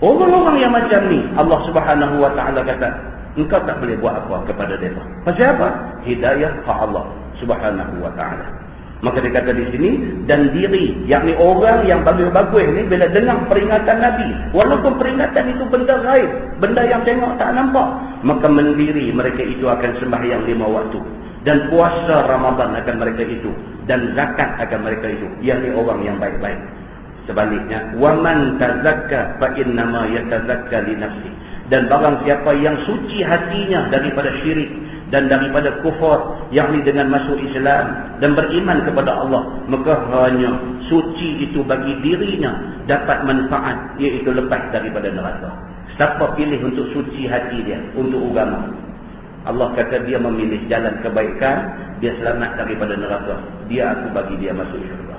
Orang-orang yang macam ni, Allah Subhanahu wa taala kata, engkau tak boleh buat apa kepada mereka. Pasal apa? Hidayah ke Allah Subhanahu wa taala. Maka dia kata di sini, dan diri, yakni orang yang bagus-bagus ni bila dengar peringatan Nabi, walaupun peringatan itu benda gaib, benda yang tengok tak nampak, maka mendiri mereka itu akan sembahyang 5 waktu, dan puasa Ramadan akan mereka itu, dan zakat akan mereka itu, yakni orang yang baik-baik. Sebaliknya, waman tazakka fa innama yatazakka li nafsi. Dan barang siapa yang suci hatinya daripada syirik dan daripada kufur, yakni dengan masuk Islam dan beriman kepada Allah, maka hanya suci itu bagi dirinya dapat manfaat, iaitu lepas daripada neraka. Siapa pilih untuk suci hati dia untuk agama, Allah kata dia memilih jalan kebaikan, dia selamat daripada neraka, dia aku bagi dia masuk syurga.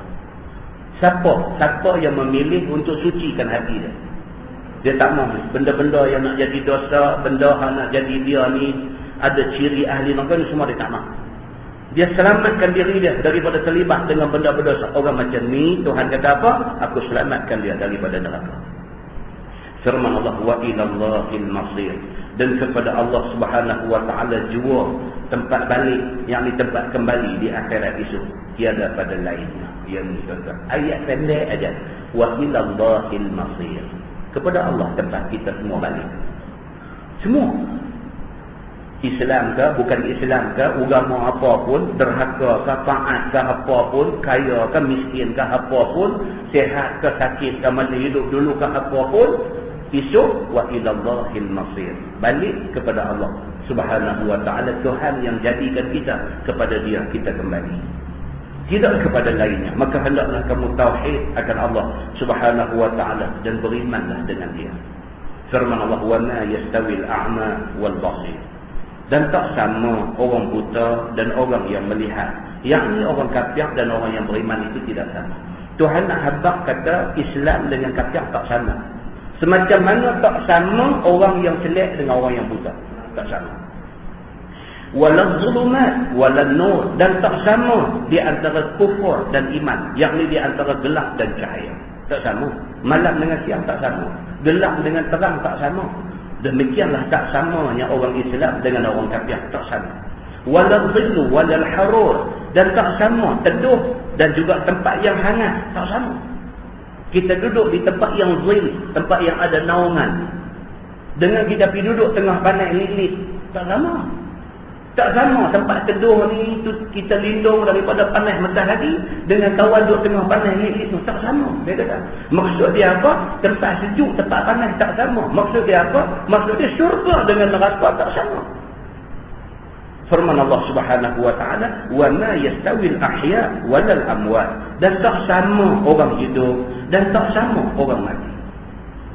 Siapa yang memilih untuk sucikan hati dia, dia tak mahu benda-benda yang nak jadi dosa, benda yang nak jadi dia ni ada ciri ahli neraka ni, semua dia tak mahu. Dia selamatkan diri dia daripada terlibat dengan benda-benda dosa. Orang macam ni Tuhan kata apa? Aku selamatkan dia daripada neraka. Firman Allah, wa ilallahil masir. Dan kepada Allah Subhanahu wa taala jua tempat balik, yakni tempat kembali di akhirat esok, tiada pada lainnya. Yang ni tuan-tuan, ayat pendek aja. Wa ilallahil masir. Kepada Allah tempat kita semua balik. Semua. Islam ke, bukan Islam ke, agama apa pun, derhaka ke, taat ke, apa pun, kaya ke, miskin ke, apa pun, sihat ke, sakit ke, mati hidup dulu ke, apa pun, esok wa ilallahil masir. Balik kepada Allah Subhanahu wa taala, Tuhan yang jadikan kita, kepada dia kita kembali, tidak kepada lainnya. Maka hendaklah kamu tauhid akan Allah Subhanahu wa taala dan berimanlah dengan dia. Firman Allah, wa ma yastawil a'ma wal basir. Dan tak sama orang buta dan orang yang melihat, yakni orang kafir dan orang yang beriman itu tidak sama. Tuhan nak habaq kata Islam dengan kafir tak sama. Semacam mana tak sama orang yang celak dengan orang yang buta, tak sama. Walal zulumat walal nur. Dan tak sama di antara kufur dan iman, yakni di antara gelap dan cahaya, tak sama. Malam dengan siang tak sama, gelap dengan terang tak sama. Demikianlah tak samanya orang Islam dengan orang kafir, tak sama. Walal dhillu walal harur. Dan tak sama teduh dan juga tempat yang hangat, tak sama. Kita duduk di tempat yang zil, tempat yang ada naungan, dengan kita pergi duduk tengah panas lilit, tak sama. Tak sama tempat teduh ni tu kita lindung daripada panas matahari, dengan kawan duduk tengah panas lilit tu, tak sama. Dia kata, maksud dia apa? Tempat sejuk, tempat panas tak sama. Maksud dia apa? Maksud dia syurga dengan neraka tak sama. Firman Allah Subhanahu wa taala, wa ma yastawil ahya walal amwat. Dan tak sama orang hidup dan tak sama orang mati.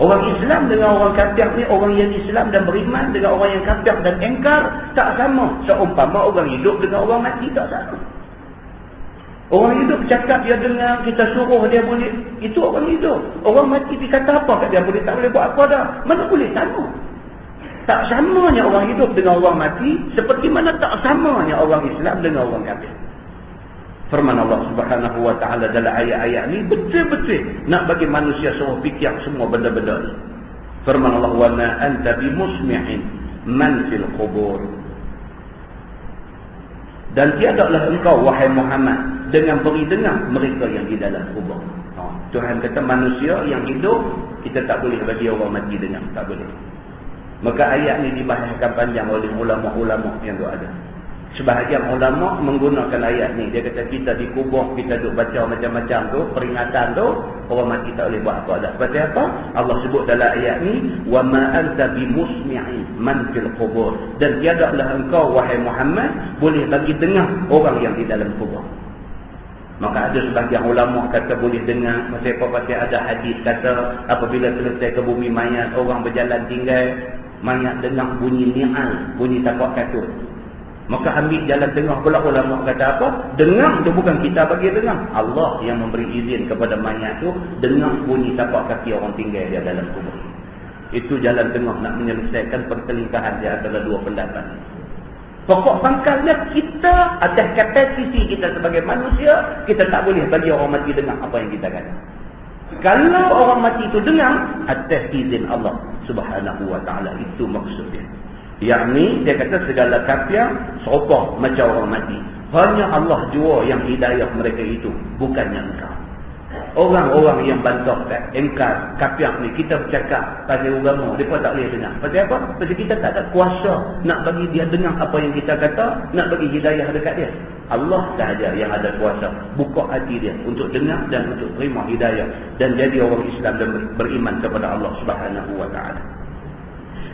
Orang Islam dengan orang kafir ni, orang yang Islam dan beriman dengan orang yang kafir dan engkar, tak sama. Seumpama orang hidup dengan orang mati, tak sama. Orang hidup cakap dia dengar, kita suruh dia boleh, itu orang hidup. Orang mati dia kata apa kat dia boleh, tak boleh buat apa dah. Mana boleh sama. Tak samanya orang hidup dengan orang mati, seperti mana tak samanya orang Islam dengan orang kafir. Firman Allah Subhanahu wa taala dalam ayat-ayat ni betul-betul nak bagi manusia suruh fikir semua benda-benda ni. Firman Allah, wa ma anta bimusmi'in man fil qubur. Dan tiadalah engkau wahai Muhammad dengan beri dengar mereka yang di dalam kubur. Tuhan kata manusia yang hidup kita tak boleh bagi orang mati dengar, tak boleh. Maka ayat ni dibahaskan panjang oleh ulama-ulama yang ada. Sebahagian ulama menggunakan ayat ni, dia kata kita di kubur kita duk baca macam-macam tu, peringatan tu, orang mati tak boleh buat apa dah. Seperti apa? Allah sebut dalam ayat ni, wa ma anta bimusmi'in man fil qubur. Dan tiadalah engkau wahai Muhammad boleh bagi dengar orang yang di dalam kubur. Maka ada sebahagian ulama kata boleh dengar, pasal ada hadis kata apabila selesai ke bumi mayat, orang berjalan tinggal, mayat dengar bunyi ni'al, bunyi tapak katut. Maka ambil jalan tengah pula, ulama kata apa? Dengar tu bukan kita bagi dengar, Allah yang memberi izin kepada mayat tu dengar bunyi tapak kaki orang tinggal dia dalam kubur. Itu jalan tengah nak menyelesaikan perselingkahan di antara dua pendapat. Pokok pangkalnya kita atas kapasiti kita sebagai manusia, kita tak boleh bagi orang mati dengar apa yang kita kata. Kalau orang mati itu dengar atas izin Allah Subhanahu wa taala, itu maksudnya. Yakni dia kata segala kafir serupa macam orang mati. Hanya Allah jua yang hidayah mereka itu, bukannya engkau. Orang-orang yang bantah engkar kafir ni, kita bercakap pasal agama, mereka tak boleh dengar. Pasal apa? Pasal kita tak ada kuasa nak bagi dia dengar apa yang kita kata, nak bagi hidayah dekat dia. Allah sahaja yang ada kuasa buka hati dia untuk dengar dan untuk terima hidayah dan jadi orang Islam dan beriman kepada Allah Subhanahu wa taala.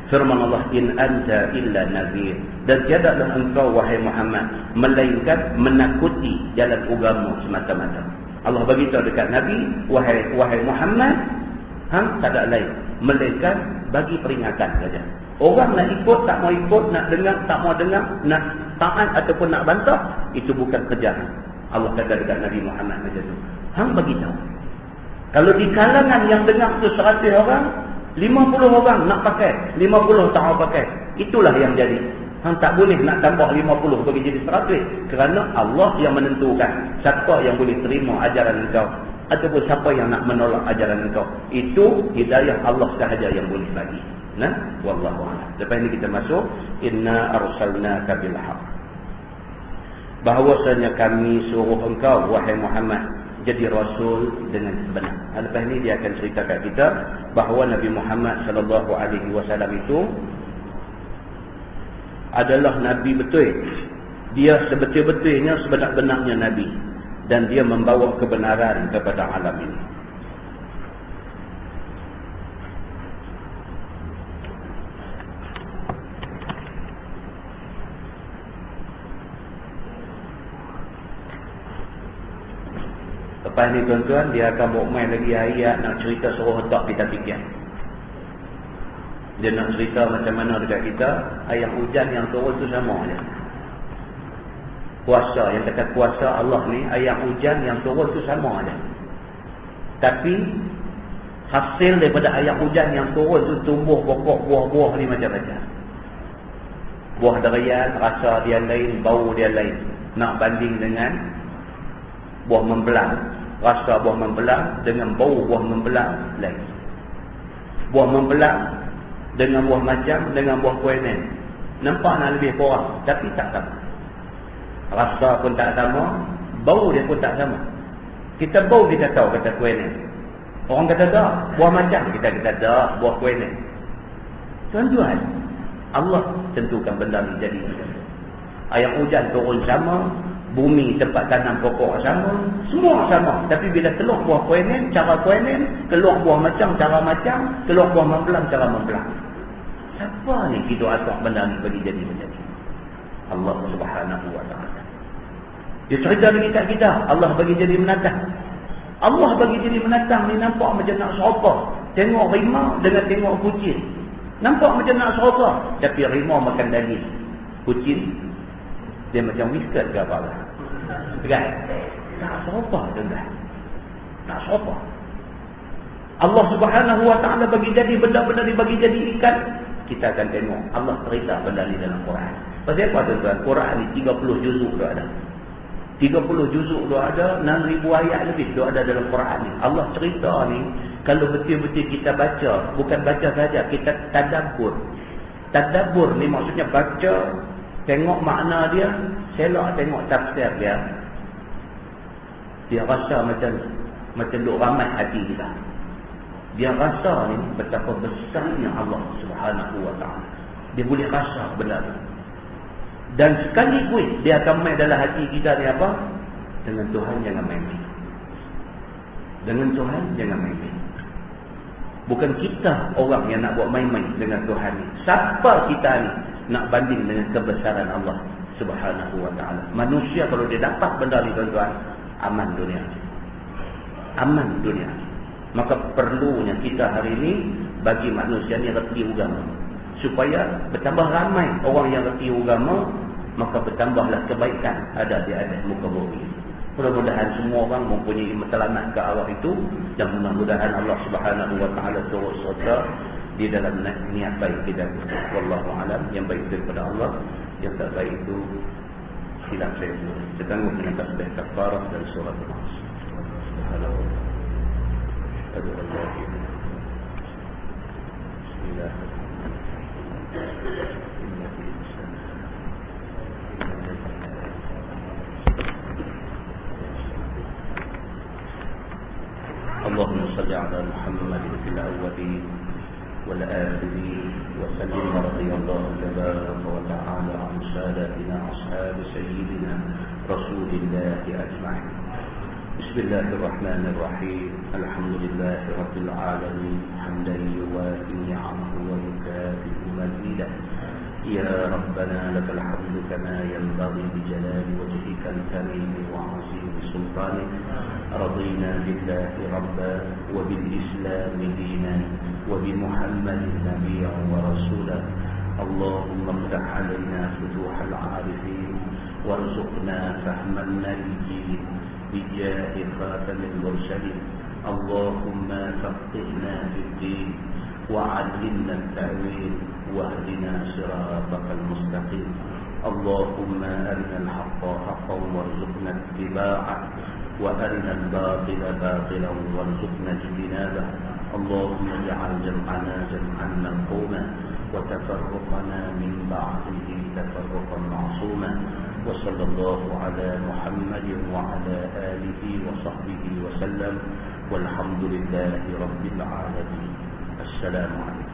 Firman Allah, in anta illa nadhir, dan tiadalah engkau wahai Muhammad melainkan menakuti jalan agama semata-mata. Allah beritahu dekat Nabi, wahai Muhammad, hang tak ada lain melainkan bagi peringatan saja. Orang nak ikut, tak mau ikut, nak dengar, tak mau dengar, nak taat ataupun nak bantah, itu bukan kerja Allah kata dekat Nabi Muhammad macam tu. Hang bagi tahu. Kalau di kalangan yang dengar tu 100 orang, 50 orang nak pakai, 50 tak mau pakai. Itulah yang jadi. Hang tak boleh nak tambah 50 bagi jadi 100, kerana Allah yang menentukan siapa yang boleh terima ajaran engkau ataupun siapa yang nak menolak ajaran engkau. Itu hidayah Allah sahaja yang boleh bagi. Nah, wallahu a'lam. Lepas ini kita masuk inna arsalnaka bil haqq. Bahawasanya kami suruh engkau wahai Muhammad jadi rasul dengan sebenar. Lepas ini dia akan ceritakan kita bahawa Nabi Muhammad sallallahu alaihi wasallam itu adalah nabi betul. Dia sebetul-betulnya sebenar-benarnya nabi dan dia membawa kebenaran kepada alam ini. Lepas ni tuan-tuan, dia akan bawa main lagi ayat nak cerita suruh otak kita fikir. Dia nak cerita macam mana dekat kita, ayat hujan yang turun tu sama je. Kuasa, yang kata kuasa Allah ni, ayat hujan yang turun tu sama je. Tapi hasil daripada ayat hujan yang turun tu tumbuh pokok buah-buah ni macam-macam. Buah durian, rasa dia lain, bau dia lain. Nak banding dengan buah membelang, rasa buah membelang dengan bau buah membelang lain. Buah membelang dengan buah macam dengan buah kuenen nampak nak lebih kurang, tapi tak sama. Rasa pun tak sama, bau dia pun tak sama. Kita bau kita tahu kata kuenen. Orang kata tak, buah macam, kita kata tak, buah kuenen. Tuan-tuan, Allah tentukan benda ni jadi macam tu. Ayat hujan turun sama, bumi tempat tanam pokok sama, semua sama. Tapi bila keluar buah kuenen, cara kuenen, keluar buah macam, cara macam, keluar buah membelang, cara membelang. Siapa ni kita atak benda ni bagi jadi macam ni? Allah Subhanahu wa ta'ala. Dia cerita lagi kat kita, Allah bagi jadi menatang. Allah bagi jadi menatang ni nampak macam nak serupa. Tengok rimau dengan tengok kucing, nampak macam nak serupa, tapi rimau makan daging, kucing dia macam whisket ke apa lah. Kan? Tak serupa tuan-tuan. Tak serupa. Allah Subhanahu wa ta'ala bagi jadi benda-benda ni, bagi jadi ikan. Kita akan tengok Allah cerita benda ni dalam Quran. Pasal apa tuan-tuan? Quran ni 30 juzuk dah ada. 30 juzuk dah ada, 6,000 ayat lebih dah ada dalam Quran ni. Allah cerita ni, kalau betul-betul kita baca, bukan baca saja, kita tadabbur. Tadabbur ni maksudnya baca, tengok makna dia, selok tengok tafsir dia. Dia rasa macam duk ramai hati kita. Dia rasa ni betapa besarnya Allah Subhanahu wa ta'ala. Dia boleh rasa benda ni. Dan sekaligus dia akan main dalam hati kita ni apa? Dengan Tuhan jangan main-main. Dengan Tuhan jangan main-main. Bukan kita orang yang nak buat main-main dengan Tuhan ni. Siapa kita ni nak banding dengan kebesaran Allah Subhanahu wa ta'ala? Manusia kalau dia dapat benda ni tuan-tuan, aman dunia. Aman dunia. Maka perlunya kita hari ini bagi manusia ni reti agama. Supaya bertambah ramai orang yang reti agama, maka bertambahlah kebaikan ada di atas muka bumi. Mudah-mudahan semua orang mempunyai matlamat ke arah itu, dan mudah-mudahan Allah Subhanahu wa ta'ala turut serta di dalam niat baik kita. Wallahu alam. Yang baik daripada Allah, yang tak baik itu silap saya. Setangguh dengan tasbih kafarah dan surah Al-Nas. Subhanallah. Asyhadu an la ilaha illallah. Bismillahirrahmanirrahim. اللهم صل على محمد في الأولين والآخرين وسلم ورضي الله تبارك وتعالى عن سادتنا أصحاب سيدنا رسول الله أجمعين. بسم الله الرحمن الرحيم. الحمد لله رب العالمين حمدا يوافي نعمه ويكافئ مزيده. يا ربنا لك الحمد كما ينبغي بجلال وجهك الكريم وعظيم سلطانك. رضينا بالله ربا وبالإسلام دينا وبمحمد نبيا ورسولا. اللهم افتح علينا فتوح العارفين وارزقنا فهم النبيين بجاه خاتم المرسلين. اللهم فقهنا في الدين وعلمنا التأويل واهدنا صراطك المستقيم. اللهم أرنا الحق حقا وارزقنا اتباعه وأرنا الباطل باطلا وارزقنا اجتنابه. اللهم اجعل جمعنا جمعا مرحوما وتفرقنا من بعده تفرقا معصوما. وصلى الله على محمد وعلى آله وصحبه وسلم والحمد لله رب العالمين. السلام عليكم.